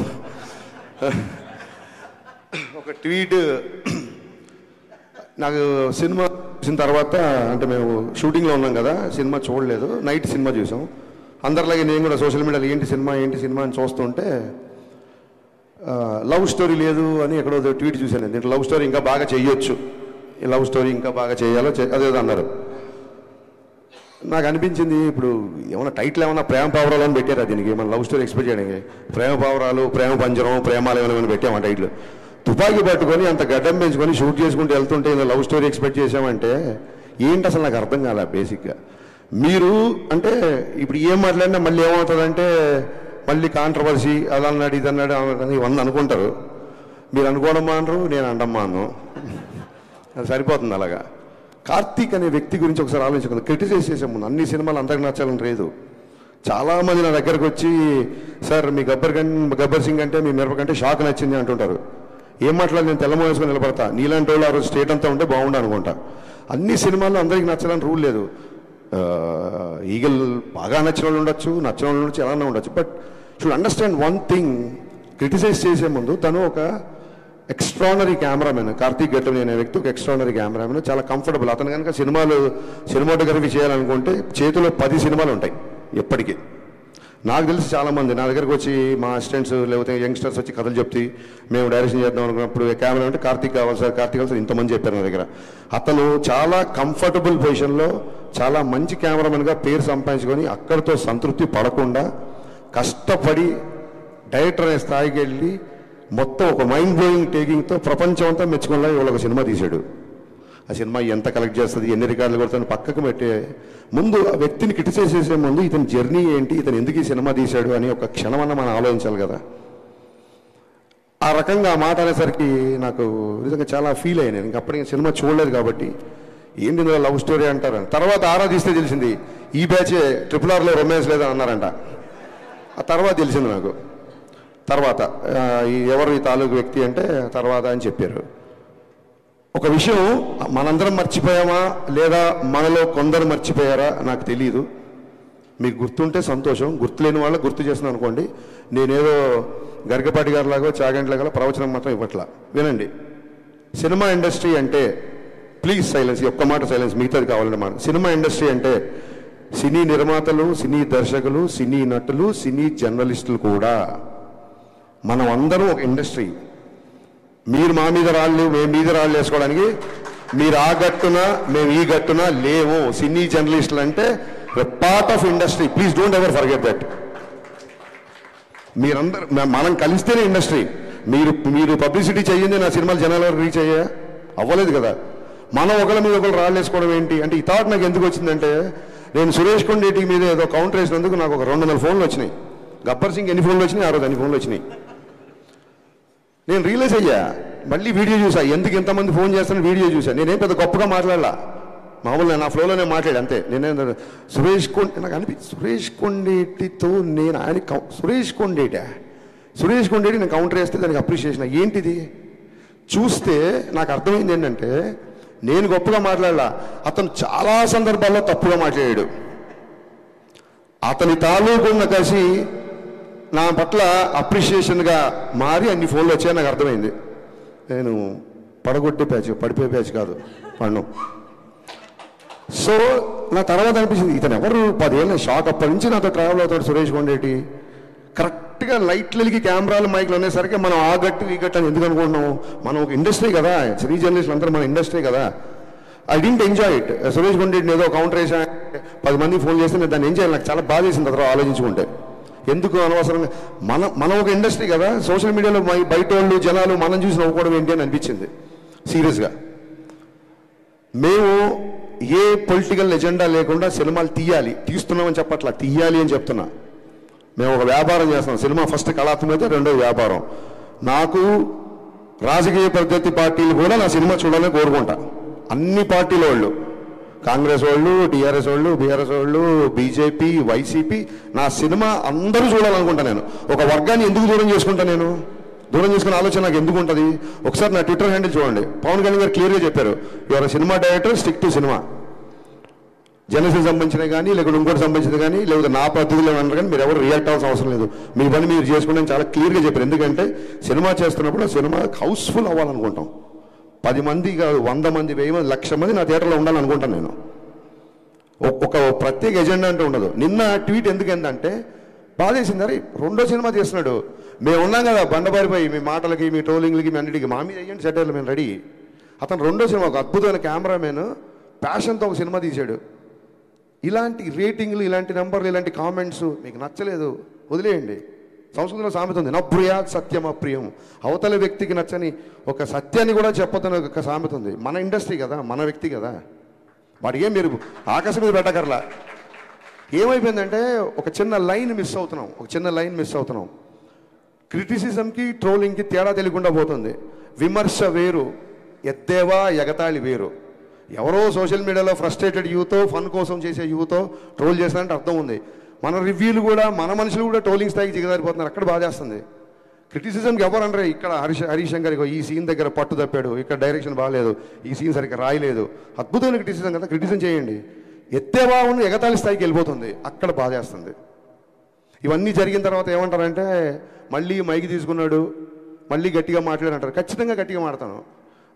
ఒక ట్వీట్ నాకు సినిమా చూసిన తర్వాత, అంటే మేము షూటింగ్లో ఉన్నాం కదా, సినిమా చూడలేదు, నైట్ సినిమా చూసాం. అందరిలాగే నేను కూడా సోషల్ మీడియాలో ఏంటి సినిమా అని చూస్తుంటే లవ్ స్టోరీ లేదు అని ఎక్కడో ట్వీట్ చూశాను. దీంట్లో లవ్ స్టోరీ ఇంకా బాగా చేయొచ్చు, లవ్ స్టోరీ ఇంకా బాగా చేయాలో అదేదో అన్నారు. నాకు అనిపించింది ఇప్పుడు ఏమన్నా టైటిల్ ఏమన్నా ప్రేమ పావురాలు అని పెట్టారా దీనికి? మన లవ్ స్టోరీ ఎక్స్పెక్ట్ చేయడానికి ప్రేమ పావురాలు, ప్రేమ పంజరం, ప్రేమాలు ఏమైనా పెట్టామా టైటిల్? తుపాకీ పట్టుకొని అంత గడ్డం పెంచుకొని షూట్ చేసుకుంటూ వెళ్తుంటే ఇలా లవ్ స్టోరీ ఎక్స్పెక్ట్ చేసామంటే ఏంటి అసలు నాకు అర్థం కాలే బేసిక్గా. మీరు అంటే ఇప్పుడు ఏం మాట్లాడినా మళ్ళీ ఏమవుతుందంటే మళ్ళీ కాంట్రవర్సీ అలా అన్నాడు ఇది అన్నాడు ఇవన్నీ అనుకుంటారు. మీరు అనుకోవడం మానరు, నేను అనడం మాను, అది సరిపోతుంది. అలాగా కార్తీక్ అనే వ్యక్తి గురించి ఒకసారి ఆలోచించుకుందాం. క్రిటిసైజ్ చేసే ముందు అన్ని సినిమాలు అందరికి నచ్చాలని లేదు. చాలామంది నా దగ్గరకు వచ్చి సార్ మీ గబ్బర్ సింగ్ అంటే మీ మిరప కంటే షాక్ నచ్చింది అంటుంటారు. ఏం మాట్లాడి నేను తెల్లమో వేసుకొని నిలబడతా, నీలాంటి వాళ్ళు ఆ రోజు స్టేట్ అంతా ఉంటే బాగుండు అనుకుంటా. అన్ని సినిమాల్లో అందరికి నచ్చాలని రూల్ లేదు. ఈగల్ బాగా నచ్చిన వాళ్ళు ఉండొచ్చు, నచ్చిన వాళ్ళు ఉండొచ్చు, ఎలా ఉండొచ్చు. But should understand one thing, criticise చేసే ముందు తను ఒక ఎక్స్ట్రానరీ కెమెరామెన్. కార్తీక్ గెట్టం అనే వ్యక్తి ఒక ఎక్స్ట్రానరీ కెమెరామెన్, చాలా కంఫర్టబుల్. అతను కనుక సినిమాటోగ్రఫీ చేయాలనుకుంటే చేతిలో 10 సినిమాలు ఉంటాయి ఎప్పటికీ. నాకు తెలిసి చాలామంది నా దగ్గరకు వచ్చి మా అసిస్టెంట్స్ లేకపోతే యంగ్స్టర్స్ వచ్చి కథలు చెప్తే మేము డైరెక్షన్ చేద్దాం అనుకున్నప్పుడు కెమెరా అంటే కార్తీక్ కావాలి సార్, కార్తీక్ కావాలి సార్, ఇంతమంది చెప్పారు నా దగ్గర. అతను చాలా కంఫర్టబుల్ పొజిషన్లో చాలా మంచి కెమెరామెన్గా పేరు సంపాదించుకొని అక్కడితో సంతృప్తి పడకుండా కష్టపడి డైరెక్టర్ అనే స్థాయికి వెళ్ళి మొత్తం ఒక మైండ్ బ్లోయింగ్ టేకింగ్తో ప్రపంచం అంతా మెచ్చుకునేలా ఇవాళ ఒక సినిమా తీశాడు. ఆ సినిమా ఎంత కలెక్ట్ చేస్తుంది, ఎన్ని రికార్డులు కొడుతుంది పక్కకు పెట్టే ముందు ఆ వ్యక్తిని క్రిటిసైజ్ చేసే ముందు ఇతని జర్నీ ఏంటి, ఇతను ఎందుకు ఈ సినిమా తీశాడు అని ఒక క్షణమన్నా మనం ఆలోచించాలి కదా. ఆ రకంగా ఆ మాట అనేసరికి నాకు నిజంగా చాలా ఫీల్ అయ్యాను. ఇంకా అప్పటికి సినిమా చూడలేదు కాబట్టి ఏంటి ఇందులో లవ్ స్టోరీ అంటారు. తర్వాత ఆరాధిస్తే తెలిసింది ఈ బ్యాచే RRRలో రొమాన్స్ లేదని అన్నారంట. ఆ తర్వాత తెలిసింది నాకు. తర్వాత ఎవరు ఈ తాలూకు వ్యక్తి అంటే తర్వాత అని చెప్పారు. ఒక విషయం మనందరం మర్చిపోయామా లేదా మనలో కొందరు మర్చిపోయారా నాకు తెలియదు. మీకు గుర్తుంటే సంతోషం, గుర్తులేని వాళ్ళకి గుర్తు చేస్తున్నాను అనుకోండి. నేనేదో గరికపాటి గారిలాగో చాగంటిలాగా ప్రవచనం మాత్రం ఇవ్వట్లా. వినండి, సినిమా ఇండస్ట్రీ అంటే ప్లీజ్ సైలెన్స్, ఒక్క మాట సైలెన్స్, మిగతాది కావాలన్నమాట. సినిమా ఇండస్ట్రీ అంటే సినీ నిర్మాతలు, సినీ దర్శకులు, సినీ నటులు, సినీ జర్నలిస్టులు కూడా మనం అందరం ఒక ఇండస్ట్రీ. మీరు మా మీద రాళ్ళు, మేము మీద రాళ్ళు వేసుకోవడానికి మీరు ఆ గట్టున మేము ఈ గట్టున లేవు. సినీ జర్నలిస్టులు అంటే part of industry. Please don't ever forget that. మీరందరూ మనం కలిస్తేనే ఇండస్ట్రీ. మీరు పబ్లిసిటీ చేయండి, నా సినిమాలు జనాల వరకు రీచ్ అయ్యా అవ్వలేదు కదా. మనం ఒకళ్ళ మీద ఒకళ్ళు రాళ్ళు వేసుకోవడం ఏంటి అంటే ఈ థాట్ నాకు ఎందుకు వచ్చిందంటే నేను సురేష్ కొండేటి మీద ఏదో కౌంటర్ వేసినందుకు నాకు ఒక 200 ఫోన్లు వచ్చినాయి. గబ్బర్ సింగ్ ఎన్ని ఫోన్లు వచ్చినాయి, ఆ రోజు అన్ని ఫోన్లు వచ్చినాయి. నేను రియలైజ్ అయ్యా, మళ్ళీ వీడియో చూసా, ఎందుకు ఇంతమంది ఫోన్ చేస్తాను వీడియో చూసా. నేనేం పెద్ద గొప్పగా మాట్లాడలా, మామూలుగా నా ఫ్లోలోనే మాట్లాడి అంతే. నేనే నాకు సురేష్ కొండేటితో నేను ఆయన సురేష్ కొండేటి నేను కౌంటర్ వేస్తే దానికి అప్రిషియేషన్ ఏంటిది చూస్తే నాకు అర్థమైంది ఏంటంటే నేను గొప్పగా మాట్లాడలా, అతను చాలా సందర్భాల్లో తప్పుగా మాట్లాడాడు. అతని తాలూకున్న కసి నా పట్ల అప్రిషియేషన్గా మారి అన్ని ఫోన్లు వచ్చాయని నాకు అర్థమైంది. నేను పడగొట్టే ప్యాచ్, పడిపోయే ప్యాచ్ కాదు పన్ను. సో నా తర్వాత అనిపించింది ఇతను ఎవరు 10 ఏళ్ళ షాక్. అప్పటి నుంచి నాతో ట్రావెల్ అవుతాడు సురేష్ కొండేటి. కరెక్ట్గా లైట్లకి కెమెరాలు మైక్లు అనేసరికి మనం ఆ గట్టు ఈ గట్టు అని ఎందుకు అనుకుంటున్నాము. మనం ఒక ఇండస్ట్రీ కదా, సినీ జర్నలిస్టులు అందరూ మన ఇండస్ట్రీ కదా. I didn't enjoy it. Suresh కొండేటిని ఏదో కౌంటర్ వేసా 10 మంది ఫోన్ చేస్తే నేను దాన్ని ఎంజాయ్, నాకు చాలా బాధ వేసింది తర్వాత ఆలోచించుకుంటే. ఎందుకు అనవసరంగా మనం ఒక ఇండస్ట్రీ కదా, సోషల్ మీడియాలో బయట వాళ్ళు జనాలు మనం చూసి నవ్వుకోవడం ఏంటి అని అనిపించింది సీరియస్గా. మేము ఏ పొలిటికల్ ఎజెండా లేకుండా సినిమాలు తీస్తున్నామని చెప్పట్లా, తీయాలి అని చెప్తున్నా. మేము ఒక వ్యాపారం చేస్తున్నాం. సినిమా ఫస్ట్ కళాత్మకత, రెండోది వ్యాపారం. నాకు రాజకీయ పద్ధతి పార్టీలు కూడా నా సినిమా చూడాలని కోరుకుంటా. అన్ని పార్టీల వాళ్ళు, కాంగ్రెస్ వాళ్ళు, టీఆర్ఎస్ వాళ్ళు, బీఆర్ఎస్ వాళ్ళు, బీజేపీ, వైసీపీ, నా సినిమా అందరూ చూడాలనుకుంటా. నేను ఒక వర్గాన్ని ఎందుకు దూరం చేసుకుంటా, నేను దూరం చేసుకునే ఆలోచన నాకు ఎందుకు ఉంటుంది. ఒకసారి నా ట్విట్టర్ హ్యాండిల్ చూడండి, పవన్ కళ్యాణ్ గారు క్లియర్గా చెప్పారు, your cinema director, stick to cinema. Janasena సంబంధించినవి కానీ లేకపోతే ఇంకోటి సంబంధించింది కానీ లేకపోతే నా పద్ధతిలో అన్నారు కానీ మీరు ఎవరు రియాక్ట్ అవ్వాల్సిన అవసరం లేదు, మీ పని మీరు చేసుకుంటే చాలా క్లియర్గా చెప్పారు. ఎందుకంటే సినిమా చేస్తున్నప్పుడు ఆ సినిమా హౌస్ఫుల్ అవ్వాలనుకుంటాం. 10 మంది కాదు, 100 మంది, 1000 మంది, 1,00,000 మంది నా థియేటర్లో ఉండాలనుకుంటాను నేను. ఒక ప్రత్యేక ఎజెండా అంటే ఉండదు. నిన్న ట్వీట్ ఎందుకంటే బాధేసింది, అరే 2వ సినిమా చేస్తున్నాడు, మేము ఉన్నాం కదా బండబారిపోయి మీ మాటలకి, మీ ట్రోలింగ్లకి, మీ అన్నిటికీ మా మీద అయ్యండి సెటర్లు, మేము రెడీ. అతను 2వ సినిమా ఒక అద్భుతమైన కెమెరామెన్ ప్యాషన్తో ఒక సినిమా తీశాడు. ఇలాంటి రేటింగ్లు, ఇలాంటి నెంబర్లు, ఇలాంటి కామెంట్స్ మీకు నచ్చలేదు వదిలేయండి. సంస్కృతిలో సామెత ఉంది, నప్రియాత్ సత్యం అప్రియం. అవతల వ్యక్తికి నచ్చని ఒక సత్యాన్ని కూడా చెప్పొద్దని ఒక సామెత ఉంది. మన ఇండస్ట్రీ కదా, మన వ్యక్తి కదా, వాడికి ఏం మీరు ఆకాశం మీద పెట్టకర్లా. ఏమైపోయిందంటే ఒక చిన్న లైన్ మిస్ అవుతున్నాం. క్రిటిసిజంకి ట్రోలింగ్కి తేడా తెలియకుండా పోతుంది. విమర్శ వేరు, ఎద్దేవా ఎగతాళి వేరు. ఎవరో సోషల్ మీడియాలో ఫ్రస్ట్రేటెడ్ యూతో, ఫన్ కోసం చేసే యూతో ట్రోల్ చేస్తారంటే అర్థం ఉంది. మన రివ్యూలు కూడా, మన మనుషులు కూడా ట్రోలింగ్ స్థాయికి దిగజారిపోతున్నారు. అక్కడ బాధేస్తుంది. క్రిటిసిజంకి ఎవరు అనరే, ఇక్కడ హరీష్ శంకర్ ఈ సీన్ దగ్గర పట్టు తప్పాడు, ఇక్కడ డైరెక్షన్ బాగాలేదు, ఈ సీన్ సరిగ్గా రాయలేదు. అద్భుతమైన క్రిటిసిజం కదా, క్రిటిసిజం చేయండి. ఎత్తేవా ఉన్న ఎగతాళి స్థాయికి వెళ్ళిపోతుంది, అక్కడ బాధేస్తుంది. ఇవన్నీ జరిగిన తర్వాత ఏమంటారంటే మళ్ళీ మైకి తీసుకున్నాడు, మళ్ళీ గట్టిగా మాట్లాడారంటారు. ఖచ్చితంగా గట్టిగా మాట్లాడతాను.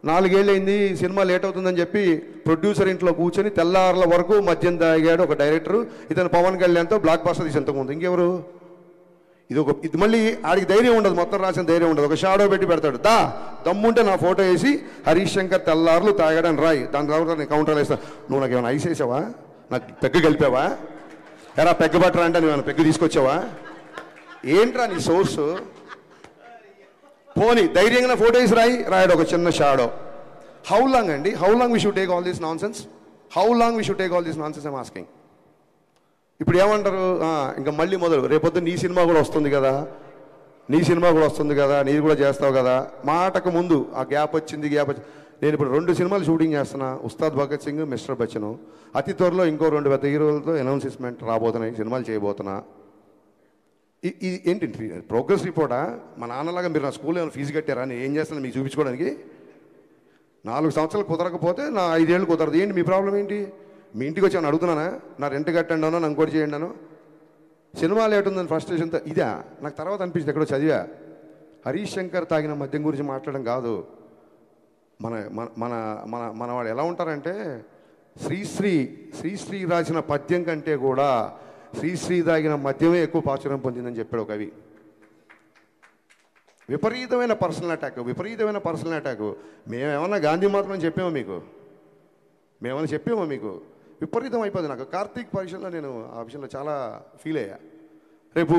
4 ఏళ్ళు అయింది, సినిమా లేట్ అవుతుందని చెప్పి ప్రొడ్యూసర్ ఇంట్లో కూర్చొని తెల్లార్ల వరకు మద్యం తాగాడు ఒక డైరెక్టర్. ఇతను పవన్ కళ్యాణ్తో బ్లాక్ బస్టర్ తీసి ఎంతకుముందు ఇంకెవరు? ఇది మళ్ళీ ఆడికి ధైర్యం ఉండదు, మొత్తం రాసిన ధైర్యం ఉండదు. ఒక షాడో పెట్టి పెడతాడు, దమ్ముంటే నా ఫోటో వేసి హరీష్ శంకర్ తెల్లార్లు తాగాడని రాయి, దాని తర్వాత నేను కౌంటర్లు వేస్తాను. నువ్వు నాకు ఏమైనా ఐస్ వేసావా? నాకు పెగ్గు కలిపావా? ఎరా పెగ్గు పట్టరా అంటే నువ్వు పెగ్గు తీసుకొచ్చావా? ఏంట్రా నీ సోర్సు? పోనీ ధైర్యంగా ఫోటో వేసి రాయడు ఒక చిన్న షాడో. హౌ లాంగ్ అండి? How long we should take all this non sense? How long we should take all this non sense? I'm asking. ఇప్పుడు ఏమంటారు, ఇంకా మళ్ళీ మొదలు, రేపొద్దు నీ సినిమా కూడా వస్తుంది కదా, నీది కూడా చేస్తావు కదా. మాటకు ముందు ఆ గ్యాప్ వచ్చింది. నేను ఇప్పుడు 2 సినిమాలు షూటింగ్ చేస్తున్నా, ఉస్తాద్ భగత్ సింగ్, మిస్టర్ బచ్చన్. అతి త్వరలో ఇంకో 2 పెద్ద హీరోలతో అనౌన్స్మెంట్ రాబోతున్నాయి, సినిమాలు చేయబోతున్నా. ఇది ఏంటి ప్రోగ్రెస్ రిపోర్టా? మా నాన్నలాగా మీరు నా స్కూల్లో ఏమైనా ఫీజు కట్టారా? నేను ఏం చేస్తాను మీకు చూపించుకోవడానికి? 4 సంవత్సరాలు కుదరకపోతే నా 5 ఏళ్ళు కుదరదు. ఏంటి మీ ప్రాబ్లం ఏంటి? మీ ఇంటికి వచ్చి అడుగుతున్నానా? నా రెంట్ కట్టండి అన్నా, నాకు ఇంకోటి చేయండి అను. సినిమా లేట్ ఉందని ఫ్రస్ట్రేషన్తో ఇదా నాకు తర్వాత అనిపించింది. ఎక్కడో చదివా, హరీష్ శంకర్ తాగిన మద్యం గురించి మాట్లాడడం కాదు. మన మన మన మన వాడు ఎలా ఉంటారంటే, శ్రీశ్రీ రాసిన పద్యం కంటే కూడా శ్రీశ్రీ తాగిన మద్యమే ఎక్కువ ప్రాచుర్యం పొందిందని చెప్పాడు కవి. విపరీతమైన పర్సనల్ అటాక్. మేమేమన్నా గాంధీ మాత్రం చెప్పామో మీకు? విపరీతం అయిపోయింది. నాకు కార్తీక్ పరీక్షల్లో నేను ఆ విషయంలో చాలా ఫీల్ అయ్యా. రేపు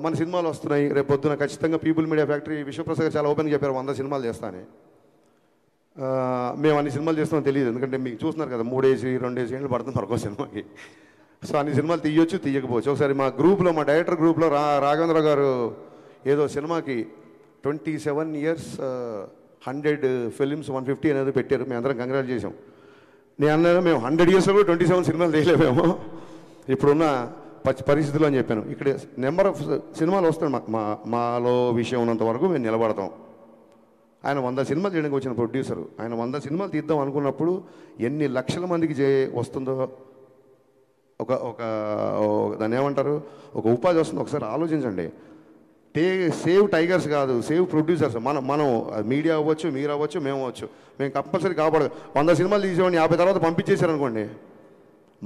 మన సినిమాలు వస్తున్నాయి, రేపు పొద్దున ఖచ్చితంగా పీపుల్ మీడియా ఫ్యాక్టరీ విశ్వప్రసాద్ గారు చాలా ఓపెన్గా చెప్పారు 100 సినిమాలు చేస్తానని. మేము అన్ని సినిమాలు చేస్తామని తెలియదు, ఎందుకంటే మీకు చూస్తున్నారు కదా 3-2 ఏళ్ళు పడుతుంది మరొక సినిమాకి. సో అన్ని సినిమాలు తీయొచ్చు, తీయకపోవచ్చు. ఒకసారి మా గ్రూప్లో, మా డైరెక్టర్ గ్రూప్లో రాఘవేంద్ర గారు ఏదో సినిమాకి 27 years 100 films 150 అనేది పెట్టారు. మేము అందరం కంగ్రాచులేట్ చేసాం. నేను అన్నాను, మేము 100 yearsలో కూడా 27 సినిమాలు తీయలేమేమో ఇప్పుడున్న పరిస్థితుల్లో అని చెప్పాను. ఇక్కడ నెంబర్ ఆఫ్ సినిమాలు వస్తాయి, మాలో విషయం ఉన్నంత వరకు మేము నిలబడతాం. ఆయన 100 సినిమాలు చేయడానికి వచ్చిన ప్రొడ్యూసరు, ఆయన 100 సినిమాలు తీద్దాం అనుకున్నప్పుడు ఎన్ని లక్షల మందికి వస్తుందో, దాన్ని ఏమంటారు, ఒక ఉపాధి వస్తుందో ఒకసారి ఆలోచించండి. సేవ్ టైగర్స్ కాదు, సేవ్ ప్రొడ్యూసర్స్. మనం మీడియా అవ్వచ్చు, మీరు అవ్వచ్చు, మేము అవ్వచ్చు. మేము కంపల్సరీ కాపాడదు. 100 సినిమాలు తీసేవాడిని 50 తర్వాత పంపించేశారు అనుకోండి,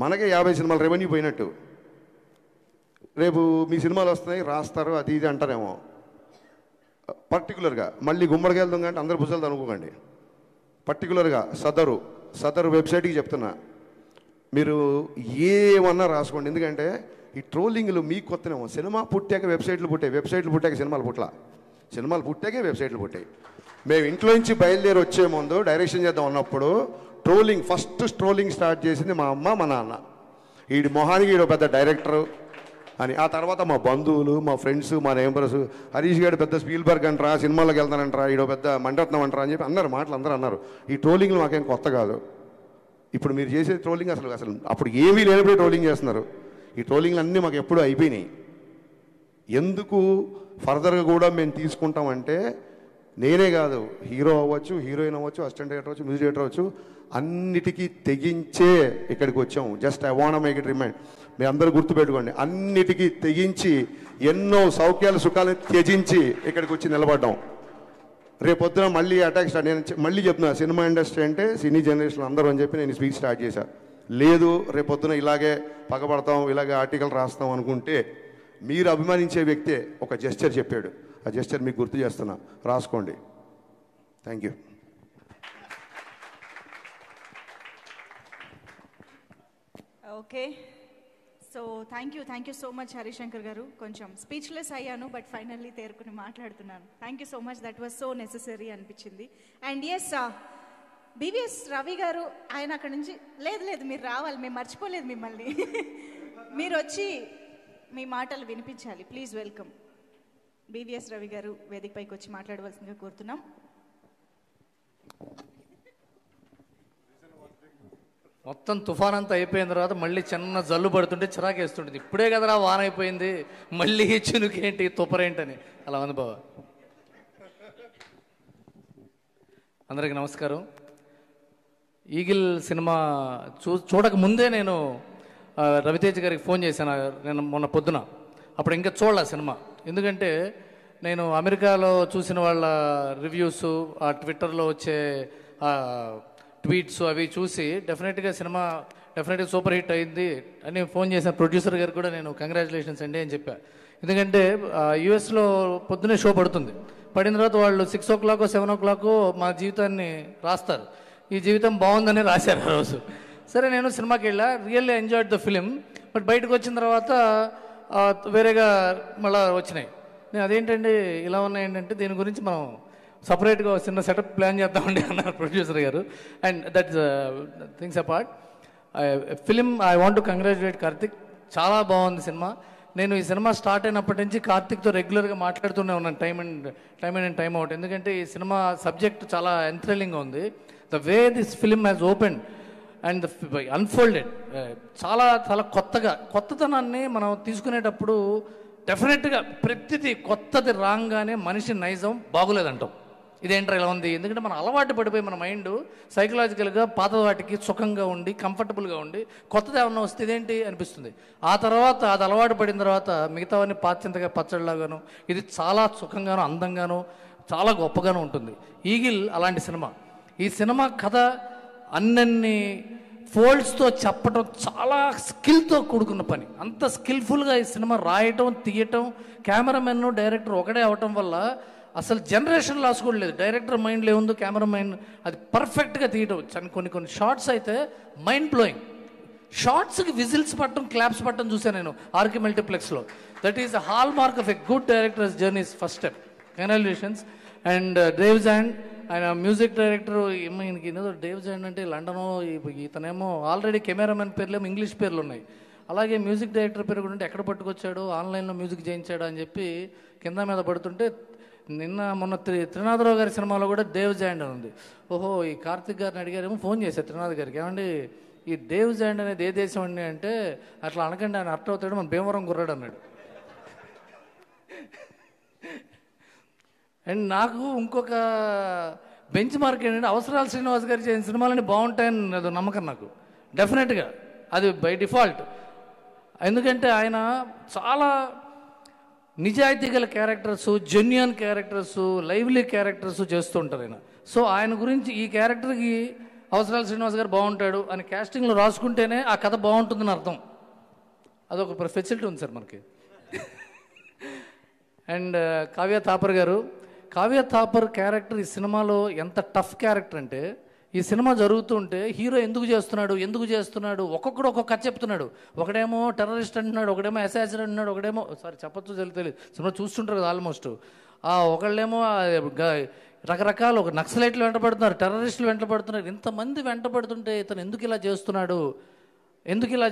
మనకే 50 సినిమాలు రెవెన్యూ పోయినట్టు. రేపు మీ సినిమాలు వస్తున్నాయి, రాస్తారు, అది ఇది అంటారేమో. పర్టికులర్గా మళ్ళీ గుమ్మడికాయలు దొంగ అంటే అందరు భుజాలు అనుకోకండి. పర్టికులర్గా సదరు వెబ్సైట్కి చెప్తున్నా, మీరు ఏమన్నా రాసుకోండి. ఎందుకంటే ఈ ట్రోలింగ్లు మీకు కొత్తనేమో. సినిమా పుట్టాక వెబ్సైట్లు పుట్టాక సినిమాలు పుట్టాకే వెబ్సైట్లు పుట్టాయి. మేము ఇంట్లో నుంచి బయలుదేరి వచ్చే ముందు డైరెక్షన్ చేద్దాం అన్నప్పుడు ఫస్ట్ ట్రోలింగ్ స్టార్ట్ చేసింది మా అమ్మ, మా నాన్న. వీడి మొహానికి వీడు పెద్ద డైరెక్టరు అని. ఆ తర్వాత మా బంధువులు, మా ఫ్రెండ్స్, మా నేబర్స్, హరీష్ గారు పెద్ద స్పీల్బర్గ్ అంటారా, సినిమాలోకి వెళ్తానంటారా, ఈడో పెద్ద మణిరత్నం అంటారా అని చెప్పి అందరూ అన్నారు. ఈ ట్రోలింగ్లు మాకేం కొత్త కాదు. ఇప్పుడు మీరు చేసే ట్రోలింగ్ అసలు అప్పుడు ఏమీ లేనప్పుడే ట్రోలింగ్ చేస్తున్నారు. ఈ ట్రోలింగ్లు అన్నీ మాకు ఎప్పుడూ అయిపోయినాయి. ఎందుకు ఫర్దర్గా కూడా మేము తీసుకుంటామంటే, నేనే కాదు, హీరో అవ్వచ్చు, హీరోయిన్ అవ్వచ్చు, అసిస్టెంట్ డైరెక్టర్ అవ్వచ్చు, మ్యూజిక్ డైరెక్టర్ అవ్వచ్చు, అన్నిటికీ తెగించే ఇక్కడికి వచ్చాము. Just I want make it remind. మీ అందరూ గుర్తుపెట్టుకోండి, అన్నిటికీ తెగించి, ఎన్నో సౌఖ్యాలు సుఖాలను త్యజించి ఇక్కడికి వచ్చి నిలబడ్డాం. రేపొద్దున మళ్ళీ అటాక్ స్టార్ట్. నేను మళ్ళీ చెప్తున్నా, సినిమా ఇండస్ట్రీ అంటే సినీ జనరేషన్ అందరూ అని చెప్పి నేను స్పీచ్ స్టార్ట్ చేశాను. లేదు రేపొద్దున ఇలాగే పగబడతాం, ఇలాగే ఆర్టికల్ రాస్తాం అనుకుంటే, మీరు అభిమానించే వ్యక్తే ఒక జెస్చర్ చెప్పాడు. ఆ జెస్చర్ మీకు గుర్తు చేస్తున్నా, రాసుకోండి. Thank you. Okay, so thank you so much Harishankar గారు. కొంచెం స్పీచ్లెస్ అయ్యాను, బట్ ఫైనల్లీ తేరుకుని మాట్లాడుతున్నాను. Thank you so much, that was so necessary అనిపించింది. అండ్ ఎస్, బివిఎస్ రవి గారు, ఆయన అక్కడ నుంచి లేదు మీరు రావాలి, మేము మర్చిపోలేదు మిమ్మల్ని. మీరు వచ్చి మీ మాటలు వినిపించాలి. Please welcome. బివిఎస్ రవి గారు వేదికపైకి వచ్చి మాట్లాడవలసిందిగా కోరుతున్నాం. మొత్తం తుఫాన్ అంతా అయిపోయిన తర్వాత మళ్ళీ చిన్న జల్లు పడుతుంటే చిరాకేస్తుంటుంది. ఇప్పుడే కదరా వాన అయిపోయింది, మళ్ళీ చినుకేంటి తుపరేంటని అలా ఉంది బాబా. అందరికీ నమస్కారం. ఈగిల్ సినిమా చూడక ముందే నేను రవితేజ గారికి ఫోన్ చేశాను నేను మొన్న పొద్దున. అప్పుడు ఇంకా చూడలే సినిమా, ఎందుకంటే నేను అమెరికాలో చూసిన వాళ్ళ రివ్యూస్, ఆ ట్విట్టర్లో వచ్చే ట్వీట్స్ అవి చూసి డెఫినెట్గా సినిమా డెఫినెట్గా సూపర్ హిట్ అయింది అని ఫోన్ చేసిన ప్రొడ్యూసర్ గారికి కూడా నేను కంగ్రాచులేషన్స్ అండి అని చెప్పాను. ఎందుకంటే యుఎస్లో పొద్దునే షో పడిన తర్వాత వాళ్ళు 6 o'clock 7 o'clock మా జీవితాన్ని రాస్తారు. ఈ జీవితం బాగుందని రాశారు ఆ రోజు. సరే నేను సినిమాకి వెళ్ళా, really enjoyed the film. But బయటకు వచ్చిన తర్వాత వేరేగా మళ్ళీ వచ్చినాయి. నేను అదేంటండి ఇలా ఉన్నాయంటే దీని గురించి మనం సపరేట్గా చిన్న సెటప్ ప్లాన్ చేద్దామండి అన్నారు ప్రొడ్యూసర్ గారు. And that's things apart. Film I want to congratulate Karthik. చాలా బాగుంది సినిమా. నేను ఈ సినిమా స్టార్ట్ అయినప్పటి నుంచి కార్తిక్తో రెగ్యులర్గా మాట్లాడుతూనే ఉన్నాను టైమ్ అండ్ టైమ్ అవుట్. ఎందుకంటే ఈ సినిమా సబ్జెక్ట్ చాలా ఎంథ్రిల్లింగ్గా ఉంది. The way this film has open and unfolded చాలా చాలా కొత్తతనాన్ని మనం తీసుకునేటప్పుడు డెఫినెట్గా ప్రతిదీ కొత్తది రాగానే మనిషి నైజం బాగులేదంటాం. ఇదేంట్రా ఇలా ఉంది, ఎందుకంటే మనం అలవాటు పడిపోయి మన మైండ్ సైకలాజికల్గా పాత వాటికి సుఖంగా ఉండి కంఫర్టబుల్గా ఉండి కొత్తది ఏమన్నా వస్తే ఇదేంటి అనిపిస్తుంది. ఆ తర్వాత అది అలవాటు పడిన తర్వాత మిగతావన్నీ పాత్యంతగా పచ్చడిలాగాను ఇది చాలా సుఖంగాను అందంగాను చాలా గొప్పగాను ఉంటుంది. ఈగిల్ అలాంటి సినిమా. ఈ సినిమా కథ అన్నన్ని ఫోల్డ్స్తో చెప్పడం చాలా స్కిల్తో కూడుకున్న పని. అంత స్కిల్ఫుల్గా ఈ సినిమా రాయటం తీయటం, కెమెరామెన్ డైరెక్టర్ ఒకటే అవటం వల్ల అసలు జనరేషన్ లాస్ కూడా లేదు. డైరెక్టర్ మైండ్లో ఏముందో కెమెరా మైండ్ అది పర్ఫెక్ట్గా తీయటం. కొన్ని షార్ట్స్ అయితే మైండ్ బ్లోయింగ్. షార్ట్స్కి విజిల్స్ పట్టడం, క్లాప్స్ పట్టడం చూసాను నేను ఆర్కి మల్టీప్లెక్స్లో. That is the hallmark of a good director's journey's first step. Congratulations. And Davzand ఆయన మ్యూజిక్ డైరెక్టర్. ఈయనకి ఏదో డేవ్ జాండ్ అంటే లండనో, ఇతనేమో ఆల్రెడీ కెమెరామెన్ పేర్లేమో ఇంగ్లీష్ పేర్లు ఉన్నాయి. అలాగే మ్యూజిక్ డైరెక్టర్ పేరు కూడా ఎక్కడ పట్టుకొచ్చాడు, ఆన్లైన్లో మ్యూజిక్ చేయించాడు అని చెప్పి కింద మీద పడుతుంటే మొన్న త్రినాథరావు గారి సినిమాలో కూడా డేవ్ జాండ్ అని ఉంది. ఓహో, ఈ కార్తిక్ గారిని అడిగారేమో, ఫోన్ చేశారు త్రినాథ్ గారికి, ఏమండి ఈ డేవ్ జాండ్ అనేది ఏ దేశం అండి అంటే, అట్లా అనకండి ఆయన అర్థం అవుతాడు, మన భీమవరం గుర్రాడు అన్నాడు. అండ్ నాకు ఇంకొక బెంచ్ మార్క్ ఏంటంటే అవసరాలు శ్రీనివాస్ గారు చేసిన సినిమాలన్నీ బాగుంటాయని అది నమ్మకం నాకు. డెఫినెట్గా అది బై డిఫాల్ట్. ఎందుకంటే ఆయన చాలా నిజాయితీ గల characters, genuine characters, lively characters చేస్తూ ఉంటారు ఆయన. సో ఆయన గురించి ఈ క్యారెక్టర్కి అవసరాలు శ్రీనివాస్ గారు బాగుంటాడు అని క్యాస్టింగ్లో రాసుకుంటేనే ఆ కథ బాగుంటుందని అర్థం. అదొక ఫెసిలిటీ ఉంది సార్ మనకి. అండ్ కావ్య థాపర్ గారు, కావ్య థాపర్ క్యారెక్టర్ ఈ సినిమాలో ఎంత టఫ్ క్యారెక్టర్ అంటే, ఈ సినిమా జరుగుతుంటే హీరో ఎందుకు చేస్తున్నాడు ఒక్కొక్కడు ఒక్కొక్క కథ చెప్తున్నాడు. ఒకడేమో టెర్రరిస్ట్ అంటున్నాడు, ఒకడేమో అసాసిన్ అంటున్నాడు, ఒకడేమో చెప్పచ్చు తెలియదు, సినిమా చూస్తుంటారు కదా ఆల్మోస్ట్. ఒకళ్ళేమో రకరకాల ఒక నక్సలైట్లు వెంటబడుతున్నారు, టెర్రరిస్టులు వెంటబడుతున్నారు. ఇంతమంది వెంటబడుతుంటే ఇతను ఎందుకు ఇలా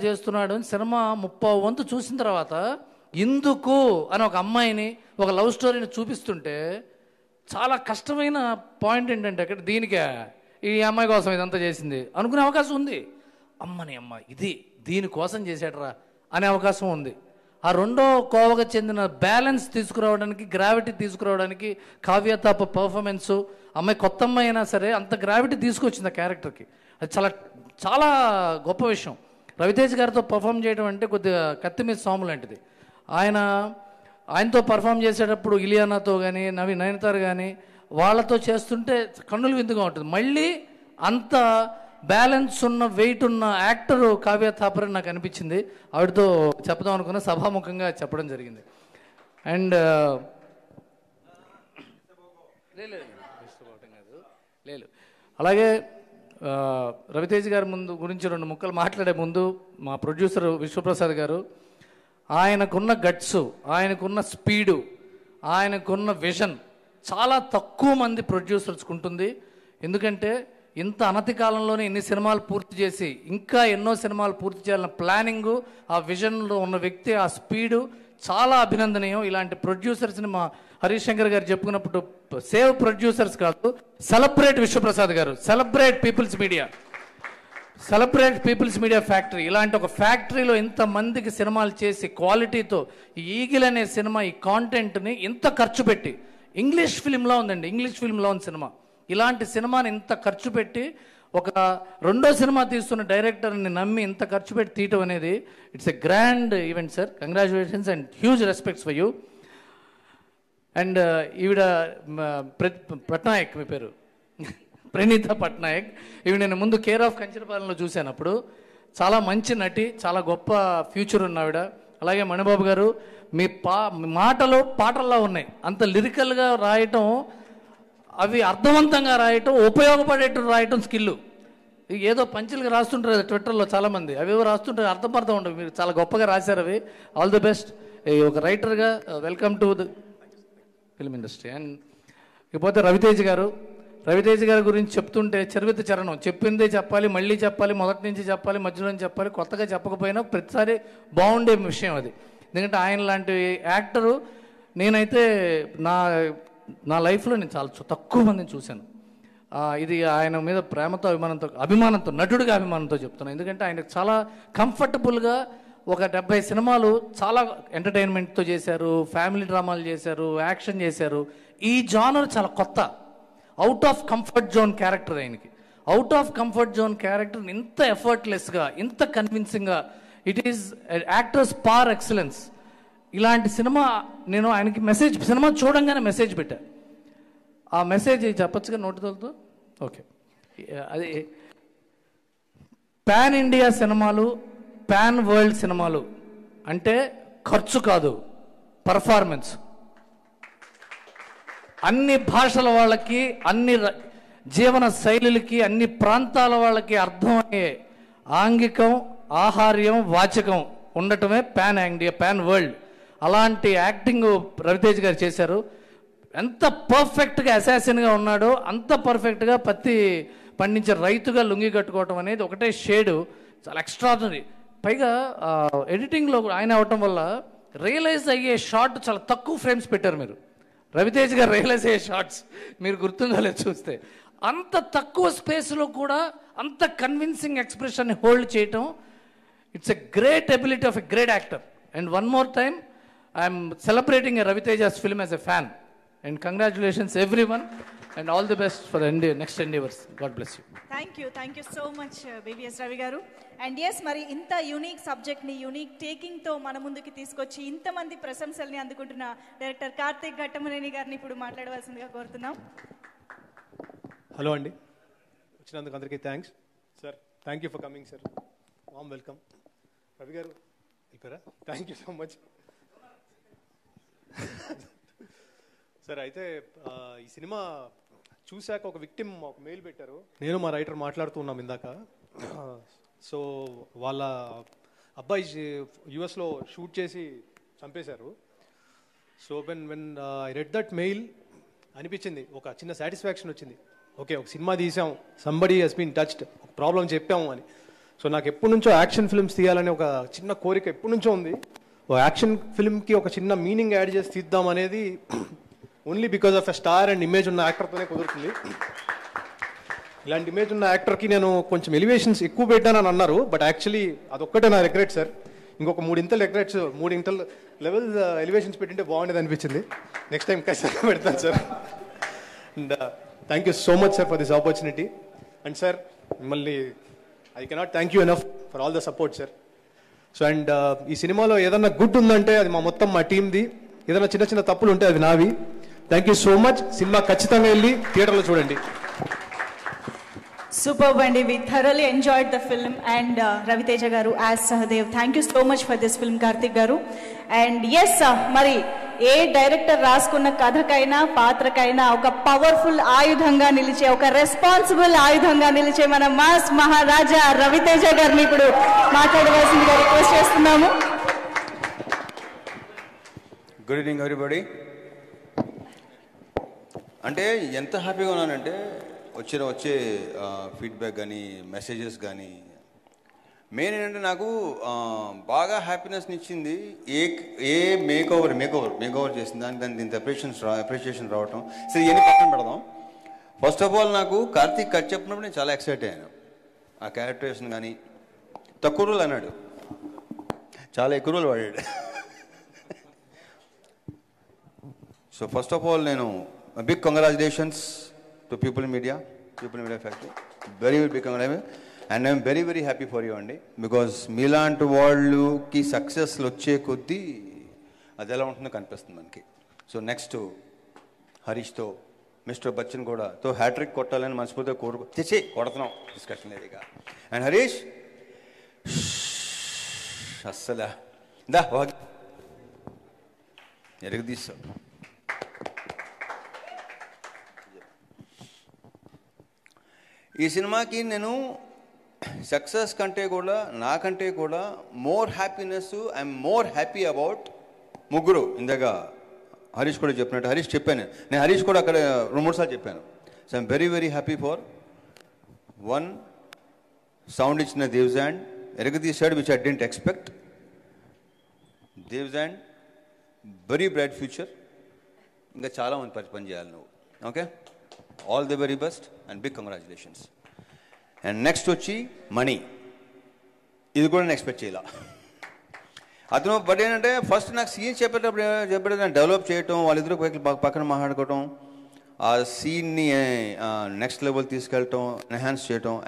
చేస్తున్నాడు అని సినిమా 30వ వంతు చూసిన తర్వాత ఎందుకు అని ఒక అమ్మాయిని, ఒక లవ్ స్టోరీని చూపిస్తుంటే చాలా కష్టమైన పాయింట్ ఏంటంటే అక్కడ దీనికే ఈ అమ్మాయి కోసం ఇదంతా చేసింది అనుకునే అవకాశం ఉంది. అమ్మని అమ్మ ఇది దీనికోసం చేశాడరా అనే అవకాశం ఉంది. ఆ రెండో కోవకు చెందిన బ్యాలెన్స్ తీసుకురావడానికి, గ్రావిటీ తీసుకురావడానికి కావ్య థాపర్ పర్ఫార్మెన్సు, అమ్మాయి కొత్త అమ్మాయి అయినా సరే అంత గ్రావిటీ తీసుకొచ్చింది ఆ క్యారెక్టర్కి. అది చాలా చాలా గొప్ప విషయం. రవితేజ్ గారితో పర్ఫామ్ చేయడం అంటే కొద్దిగా కత్తి మీద సాము లాంటిది. ఆయనతో పర్ఫామ్ చేసేటప్పుడు ఇలియానాతో కానీ నయనతార కానీ వాళ్ళతో చేస్తుంటే కన్నులు విందుగా ఉంటుంది. మళ్ళీ అంత బ్యాలెన్స్ ఉన్న వెయిట్ ఉన్న యాక్టర్ కావ్య థాపర్ అని నాకు అనిపించింది. ఆవిడతో చెప్దాం అనుకున్న సభాముఖంగా చెప్పడం జరిగింది. అండ్ లేదు అలాగే రవితేజ్ గారి గురించి 2 ముక్కలు మాట్లాడే ముందు మా ప్రొడ్యూసర్ విశ్వప్రసాద్ గారు, ఆయనకున్న గట్స్, ఆయనకున్న స్పీడు, ఆయనకున్న విజన్ చాలా తక్కువ మంది ప్రొడ్యూసర్స్కి ఉంటుంది. ఎందుకంటే ఇంత అనతి కాలంలోనే ఇన్ని సినిమాలు పూర్తి చేసి ఇంకా ఎన్నో సినిమాలు పూర్తి చేయాలన్న ప్లానింగు, ఆ విజన్లో ఉన్న వ్యక్తి, ఆ స్పీడు చాలా అభినందనీయం. ఇలాంటి ప్రొడ్యూసర్స్ని మా హరీష్ శంకర్ గారు చెప్పుకున్నప్పుడు సేవ్ ప్రొడ్యూసర్స్ కాదు, సెలబ్రేట్ విశ్వప్రసాద్ గారు, celebrate Peoples Media, celebrate Peoples Media Factory. ఇలాంటి ఒక ఫ్యాక్టరీలో ఇంతమందికి సినిమాలు చేసి క్వాలిటీతో ఈ ఈగిల్ అనే సినిమా ఈ కాంటెంట్ని ఇంత ఖర్చు పెట్టి, ఇంగ్లీష్ ఫిల్మ్లో ఉందండి, ఇంగ్లీష్ ఫిల్మ్లో ఉంది సినిమా, ఇలాంటి సినిమాని ఇంత ఖర్చు పెట్టి ఒక రెండో సినిమా తీస్తున్న డైరెక్టర్ని నమ్మి ఇంత ఖర్చు పెట్టి తీయటం అనేది it's a grand event sir. Congratulations and huge respects for you. And ఈవిడ పట్నాయక్, మీ పేరు ప్రణీత పట్నాయక్, ఇవి నేను ముందు కేర్ ఆఫ్ కంచరపాలెంలో చూశాను. అప్పుడు చాలా మంచి నటి, చాలా గొప్ప ఫ్యూచర్ ఉన్నవిడ. అలాగే మణిబాబు గారు, మీ మాటలు పాటల్లో ఉన్నాయి, అంత లిరికల్గా రాయటం, అవి అర్థవంతంగా రాయటం, ఉపయోగపడేట్టు రాయటం స్కిల్లు. ఏదో పంచులుగా రాస్తుంటారు ట్విట్టర్లో చాలామంది, అవి ఏవో రాస్తుంటారు, అర్థం ఉండవు. మీరు చాలా గొప్పగా రాశారు అవి. All the best. ఒక రైటర్గా welcome to the film industry. And ఇకపోతే రవితేజ్ గారు, రవితేజ్ గారి గురించి చెప్తుంటే చరివిత చరణం, చెప్పిందే చెప్పాలి, మళ్ళీ చెప్పాలి, మొదటి నుంచి చెప్పాలి, మధ్యలో నుంచి చెప్పాలి, కొత్తగా చెప్పకపోయినా ప్రతిసారి బాగుండే విషయం అది. ఎందుకంటే ఆయన లాంటి యాక్టరు నేనైతే నా లైఫ్లో నేను చాలా తక్కువ మందిని చూశాను. ఇది ఆయన మీద ప్రేమతో అభిమానంతో నటుడిగా అభిమానంతో చెప్తున్నాను. ఎందుకంటే ఆయన చాలా కంఫర్టబుల్గా ఒక 70 సినిమాలు చాలా ఎంటర్టైన్మెంట్తో చేశారు, ఫ్యామిలీ డ్రామాలు చేశారు, యాక్షన్ చేశారు. ఈ జానర్ చాలా కొత్త, out of comfort zone character ఆయనకి. Out of comfort zone character ఇంత ఎఫర్ట్లెస్గా, ఇంత కన్విన్సింగ్గా, it is actor's par excellence. ఇలాంటి సినిమా నేను ఆయనకి మెసేజ్, సినిమా చూడంగానే మెసేజ్ పెట్టా. ఆ మెసేజ్ చెప్పచ్చుగా నోటితో? ఓకే. అది పాన్ ఇండియా సినిమాలు, పాన్ వరల్డ్ సినిమాలు అంటే ఖర్చు కాదు, పర్ఫార్మెన్స్. అన్ని భాషల వాళ్ళకి, అన్ని జీవన శైలులకి, అన్ని ప్రాంతాల వాళ్ళకి అర్థమయ్యే ఆంగికం, ఆహార్యం, వాచకం ఉండటమే పాన్ ఇండియా, పాన్ వరల్డ్. అలాంటి యాక్టింగ్ రవితేజ్ గారు చేశారు. ఎంత పర్ఫెక్ట్గా అసాసిన్గా ఉన్నాడో అంత పర్ఫెక్ట్గా పత్తి పండించే రైతుగా లుంగి కట్టుకోవటం అనేది ఒకటే షేడు, చాలా ఎక్స్ట్రాడినరీ. పైగా ఎడిటింగ్లో ఆయన అవటం వల్ల రియలైజ్ అయ్యే షాట్ చాలా తక్కువ ఫ్రేమ్స్ పెట్టారు మీరు. రవితేజ్ గారు రియలైజ్ అయ్యే షార్ట్స్ మీరు గుర్తుందో లేదు చూస్తే, అంత తక్కువ స్పేస్లో కూడా అంత కన్విన్సింగ్ ఎక్స్ప్రెషన్ని హోల్డ్ చేయటం, it's a great ability of a great actor. And one more time I'm celebrating a Ravi Teja's film as a fan. And congratulations everyone and all the best for the next endeavors. God bless you. Thank you so much BVS Ravi garu. And yes, మరి ఇంత unique subject ని unique taking తో మన ముందుకి తీసుకొచ్చి ఇంతమంది ప్రశంసల్ని అందుకుంటున్న director Karthik Ghattamaneni గారిని ఇప్పుడు మాట్లాడవలసిందిగా కోరుతున్నాం. హలో అండి, వచ్చినందుకు అందరికీ thanks sir. Thank you for coming sir. Warm welcome. Ravi గారు ఇక్కడ thank you so much sir. అయితే ఈ సినిమా చూశాక ఒక విక్టిమ్ ఒక మెయిల్ పెట్టారు, నేను మా రైటర్ మాట్లాడుతూ ఉన్నాం ఇందాక. సో వాళ్ళ అబ్బాయి యుఎస్లో షూట్ చేసి చంపేశారు. So when I read that mail అనిపించింది, ఒక చిన్న సాటిస్ఫాక్షన్ వచ్చింది. ఓకే, ఒక సినిమా తీసాం, సంబడీ హెస్ బీన్ టచ్డ్, ఒక ప్రాబ్లం చెప్పాము అని. సో నాకు ఎప్పటి నుంచో యాక్షన్ ఫిల్మ్స్ తీయాలని ఒక చిన్న కోరిక ఎప్పటి నుంచో ఉంది. ఒక యాక్షన్ ఫిల్మ్కి ఒక చిన్న మీనింగ్ యాడ్ చేసి తీద్దాం అనేది only because of a star and image ఉన్న యాక్టర్తోనే కుదురుతుంది. ఇలాంటి ఇమేజ్ ఉన్న యాక్టర్కి నేను కొంచెం ఎలివేషన్స్ ఎక్కువ పెట్టానని అన్నారు, బట్ యాక్చువల్లీ అదొక్కటే నా రిగ్రెట్ సార్. ఇంకొక 3 ఇంతలు రిగ్రెట్స్, 3 ఇంతలు లెవెల్ ఎలివేషన్స్ పెట్టింటే బాగుండేది అనిపించింది. నెక్స్ట్ టైం ఖచ్చితంగా పెడతాను sir. And thank you so much sir for this opportunity. And sir మిమ్మల్ని I cannot thank you enough for all the support sir. So and ఈ సినిమాలో ఏదన్నా గుడ్ ఉందంటే అది మా టీమ్ది, ఏదైనా చిన్న చిన్న తప్పులు ఉంటే అది నావి. Thank you so much. Cinema ఖచ్చితంగా వెళ్ళి థియేటర్లో చూడండి. Superb and we thoroughly enjoyed the film. And Raviteja garu as Sahadev, thank you so much for this film Karthik garu. And yes మరి ఏ డైరెక్టర్ రాసుకున్న కథకైనా పాత్రకైనా ఒక పవర్ఫుల్ ఆయుధంగా నిలిచే, ఒక రెస్పాన్సిబుల్ ఆయుధంగా నిలిచే మన మాస్ మహారాజా రవితేజ గారిని ఇప్పుడు మాట్లాడవలసిందిగా రిక్వెస్ట్ చేస్తున్నాము. Good evening everybody. అంటే ఎంత హ్యాపీగా ఉన్నానంటే వచ్చే ఫీడ్బ్యాక్ కానీ మెసేజెస్ కానీ మెయిన్ ఏంటంటే నాకు బాగా హ్యాపీనెస్ని ఇచ్చింది ఏ మేక్ ఓవర్ చేసింది దానికి దీంతో అప్రిషియేషన్ రావటం. సరే ఇవన్నీ పక్కన పెడదాం. ఫస్ట్ ఆఫ్ ఆల్ నాకు కార్తీక్ కట్ చెప్పినప్పుడు నేను చాలా ఎక్సైట్ అయ్యాను. ఆ క్యారెక్టరేషన్ కానీ తక్కువ రోజులు అన్నాడు, చాలా ఎక్కువ రోజులు వాడాడు. సో ఫస్ట్ ఆఫ్ ఆల్ నేను big congratulations to People Media Factory, very big congratulation. And I'm very very happy for you అండి, బికాజ్ మీలాంటి వాళ్ళకి సక్సెస్లు వచ్చే కొద్దీ అది ఎలా ఉంటుందో కనిపిస్తుంది మనకి. సో నెక్స్ట్ హరీష్తో, మిస్టర్ బచ్చన్ కూడా హ్యాట్రిక్ కొట్టాలని మనస్ఫూర్తిగా కొడుతున్నాం, డిస్కషన్ లేదు ఇక. అండ్ హరీష్ అస్సలు ఎరగదీస్తావు. ఈ సినిమాకి నేను సక్సెస్ కంటే కూడా నాకంటే కూడా more happiness, I'm more happy about ముగ్గురు. ఇందాక హరీష్ కూడా చెప్పినట్టు హరీష్ చెప్పాను నేను, హరీష్ కూడా అక్కడ 2-3 సార్లు చెప్పాను. So I'm very very happy for one, sound ఇచ్చిన దేవ్జాండ్ ఎరగదీశాడు, which I didn't expect. Davzand very bright future, ఇంకా చాలా మంది పని చేయాలి నువ్వు. Okay, all the very best and big congratulations. And next వచ్చి మనీ, ఇది కూడా నేను ఎక్స్పెక్ట్ చేయాల అతను. బట్ ఏంటంటే ఫస్ట్ నాకు సీన్ చెప్పేటప్పుడు నేను డెవలప్ చేయటం, వాళ్ళిద్దరూ పక్కన మాట్లాడుకోవటం, ఆ సీన్ని నెక్స్ట్ లెవెల్ తీసుకెళ్ళటం,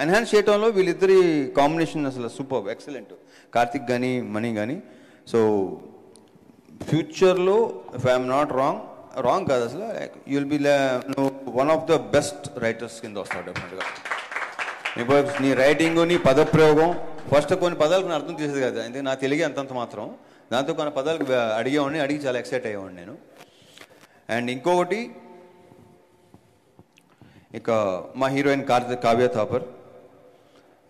ఎన్హాన్స్ చేయటంలో వీళ్ళిద్దరి కాంబినేషన్ అసలు సూపర్ ఎక్సలెంట్, కార్తిక్ కానీ మనీ కానీ. సో ఫ్యూచర్లో ఇఫ్ ఐఎమ్ నాట్ రాంగ్ కాదు అసలు, you will be one of the best writers కింద వస్తాడు డెఫినెట్గా. ఇప్పుడు నీ రైటింగ్, నీ పదప్రయోగం, ఫస్ట్ కొన్ని పదాలకు నేను అర్థం చేసేది కదా, ఎందుకంటే నా తెలుగే అంతంత మాత్రం, దాంతో కొన్ని పదాలకు అడిగి చాలా ఎక్సైట్ అయ్యేవాడిని నేను. అండ్ ఇంకొకటి ఇక మా heroine Kavya Thapar,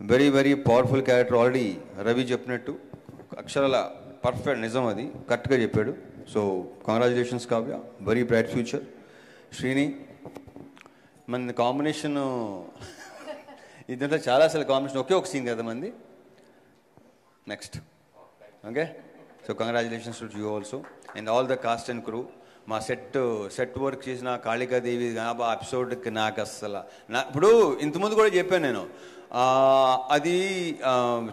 very very powerful character. Already Ravi చెప్పినట్టు అక్షరాల పర్ఫెక్ట్, నిజం, అది కరెక్ట్గా చెప్పాడు. So congratulations Kavya, very bright future. Srini, మన కాంబినేషన్ ఇదంతా చాలా అసలు కాంబినేషన్, ఒకే ఒక సీన్ కదా మంది. Next okay, so congratulations to you also and all the cost and crew. మా సెట్ వర్క్ చేసిన కాళికాదేవి ఎపిసోడ్కి నాకు అస్సలు ఇప్పుడు ఇంతకుముందు కూడా చెప్పాను నేను, అది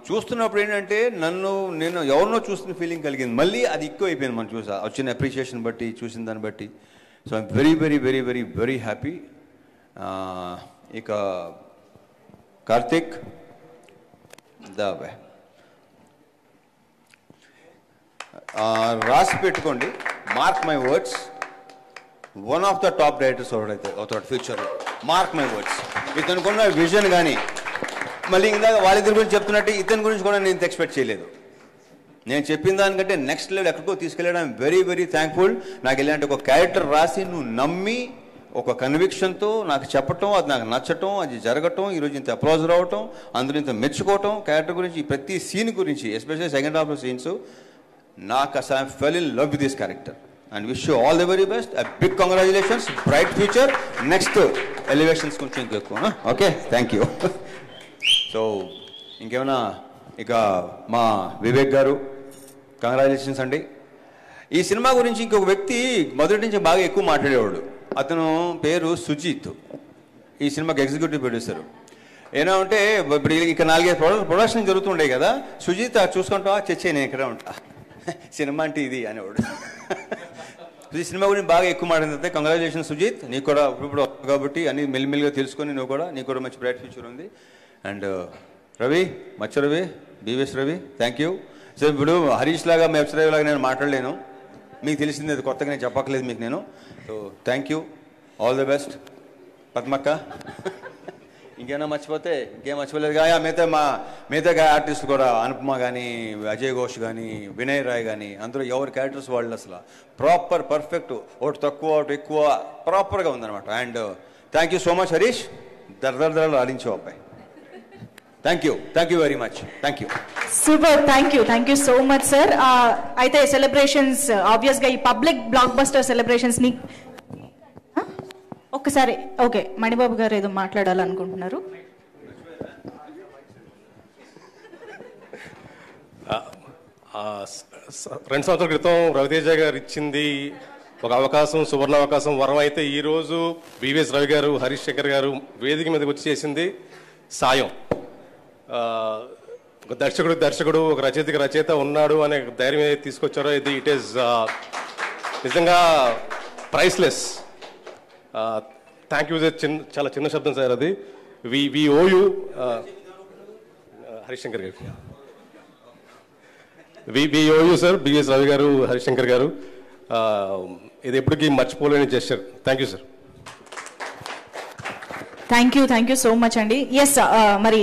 చూస్తున్నప్పుడు ఏంటంటే నేను ఎవరినో చూస్తున్న ఫీలింగ్ కలిగింది, మళ్ళీ అది ఎక్కువ అయిపోయింది మనం వచ్చిన అప్రిషియేషన్ బట్టి, చూసిన దాన్ని బట్టి. So I'm very very very very very happy. ఇక కార్తిక్ రాసి పెట్టుకోండి, mark my words, one of the top writers అవుతాడు ఫ్యూచర్లో, మార్క్ మై వర్డ్స్. ఇతనుకున్న విజన్ కానీ, మళ్ళీ ఇందాక వాళ్ళిద్దరి గురించి చెప్తున్నట్టు ఇతని గురించి కూడా నేను ఎక్స్పెక్ట్ చేయలేదు. నేను చెప్పిన దానికంటే నెక్స్ట్ లెవెల్ ఎక్కడికో తీసుకెళ్ళడం వెరీ వెరీ థ్యాంక్ఫుల్. నాకు ఇలాంటి ఒక క్యారెక్టర్ రాసి నువ్వు నమ్మి ఒక కన్విక్షన్తో నాకు చెప్పటం, అది నాకు నచ్చటం, అది జరగటం, ఈరోజు ఇంత అప్లాజ్ రావటం, అందులో ఇంత మెచ్చుకోవటం, క్యారెక్టర్ గురించి, ప్రతి సీన్ గురించి, ఎస్పెషల్లీ సెకండ్ హాఫ్ సీన్స్, నాకు అసలు I fell in love with this character and wish you all the very best. Big congratulations, bright future, next elevations కొంచెం ఎక్కువ. Okay, thank you. సో ఇంకేమైనా, ఇక మా వివేక్ గారు కంగ్రాచులేషన్స్ అండి. ఈ సినిమా గురించి ఇంకొక వ్యక్తి మొదటి నుంచి బాగా ఎక్కువ మాట్లాడేవాడు, అతను పేరు సుజిత్, ఈ సినిమాకి ఎగ్జిక్యూటివ్ ప్రొడ్యూసర్. ఏమంటే ఇప్పుడు ఇక 4-5 ప్రొడక్షన్ జరుగుతుండే కదా, సుజిత్ చూసుకుంటా చచ్చే నేను ఇక్కడ ఉంటా, సినిమా అంటే ఇది అనేవాడు. ఈ సినిమా గురించి బాగా ఎక్కువ మాట్లాడితే కంగ్రాచులేషన్ సుజిత్, నీకు కూడా ఇప్పుడు కాబట్టి అన్ని మెల్లిమెల్లిగా తెలుసుకొని నీకు కూడా మంచి బ్రైట్ ఫ్యూచర్ ఉంది. అండ్ రవి, మచ్చ Ravi, BVS Ravi, thank you. So ఇప్పుడు హరీష్ లాగా, మెప్స్ రవి లాగా నేను మాట్లాడలేను, మీకు తెలిసింది అది కొత్తగా నేను చెప్పక్కలేదు మీకు నేను. So thank you, all the best. పద్మక్క, ఇంకేమైనా మర్చిపోతే ఇంకేం మర్చిపోలేదు కదా. మిగతా ఆర్టిస్టులు కూడా, అనుపమ కానీ, అజయ్ ఘోష్ కానీ, వినయ్ రాయ్ కానీ, అందరూ ఎవరి క్యారెక్టర్స్ వాళ్ళు అసలు ప్రాపర్ పర్ఫెక్ట్, ఒకటి తక్కువ ఒకటి ఎక్కువ ప్రాపర్గా ఉందన్నమాట. And thank you so much Harish, దరదరదరలు ఆడించావు అబ్బాయి. Thank you very much, thank you. Super, thank you so much sir. అయితే సెలబ్రేషన్స్ ఆబ్వియస్గా ఈ పబ్లిక్ బ్లాక్ బస్టర్ సెలబ్రేషన్స్ ని ఒక్కసారి ఓకే, మణిబాబు గారు ఏదో మాట్లాడాలనుకుంటున్నారు. రెండు సంవత్సరాల క్రితం రవితేజ గారు ఇచ్చింది ఒక అవకాశం, సువర్ణ అవకాశం, వరం అయితే ఈరోజు వివిఎస్ రవి గారు, హరీష్ శంకర్ గారు వేదిక మీదకి వచ్చి చేసింది సాయం. ఒక దర్శకుడు, ఒక రచయిత ఉన్నాడు అనే ధైర్యం ఏదైతే తీసుకొచ్చారో ఇది ఇట్ ఈస్ నిజంగా ప్రైస్లెస్. Thank you. చాలా చిన్న శబ్దం సార్ అది. వి ఓ యూ హరీష్ శంకర్ గారు. వి ఓ యూ సార్, బిఎస్ రవి గారు, హరీష్ శంకర్ గారు. ఇది ఎప్పటికీ మర్చిపోలేని gesture. Thank you sir. Thank you so much అండి. ఎస్, మరి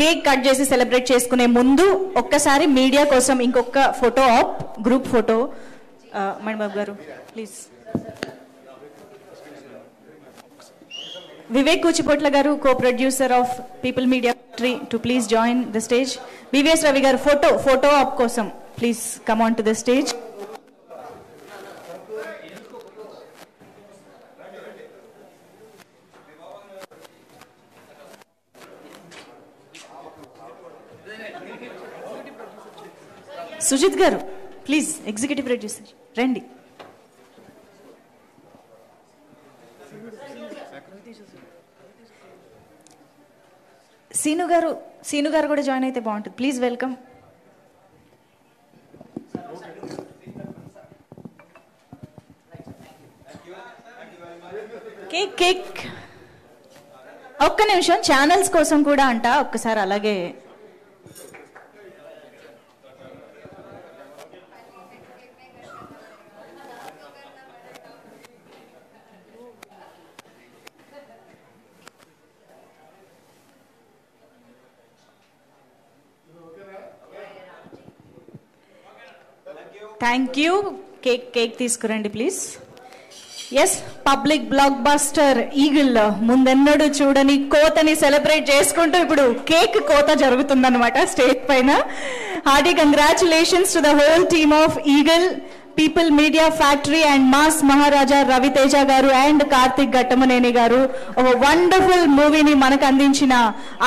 కేక్ కట్ చేసి సెలబ్రేట్ చేసుకునే ముందు ఒక్కసారి మీడియా కోసం ఇంకొక photo op, group photo. Manibabu గారు ప్లీజ్. వివేక్ కూచిపోట్ల గారు, కో-ప్రొడ్యూసర్ of people Media factory, to please join the stage. VVS Ravi గారు ఫోటో ఆప్ కోసం please come on to the stage. Sujith గారు ప్లీజ్, ఎగ్జిక్యూటివ్ ప్రొడ్యూసర్ రండి. సీను గారు కూడా జాయిన్ అయితే బాగుంటుంది. Please welcome. కేక్ ఒక్క నిమిషం, ఛానల్స్ కోసం కూడా అంట, ఒక్కసారి అలాగే. Thank you. కేక్ తీసుకురండి please. Yes, public blockbuster Eagle ముందెన్నడూ చూడని కోతని సెలబ్రేట్ చేసుకుంటూ ఇప్పుడు కేక్ కోత జరుగుతుందన్నమాట స్టేజ్ పైన. Hearty congratulations to the whole team of Eagle, People Media Factory and mass Maharaja Ravi Teja గారు అండ్ కార్తిక్ ఘట్టమనేని గారు. ఒక వండర్ఫుల్ మూవీని మనకు అందించిన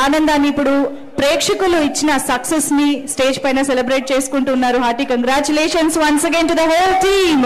ఆనందాన్ని ఇప్పుడు ప్రేక్షకులు ఇచ్చిన సక్సెస్ ని స్టేజ్ పైన సెలబ్రేట్ చేసుకుంటున్నారు. Hearty congratulations once again to the whole team.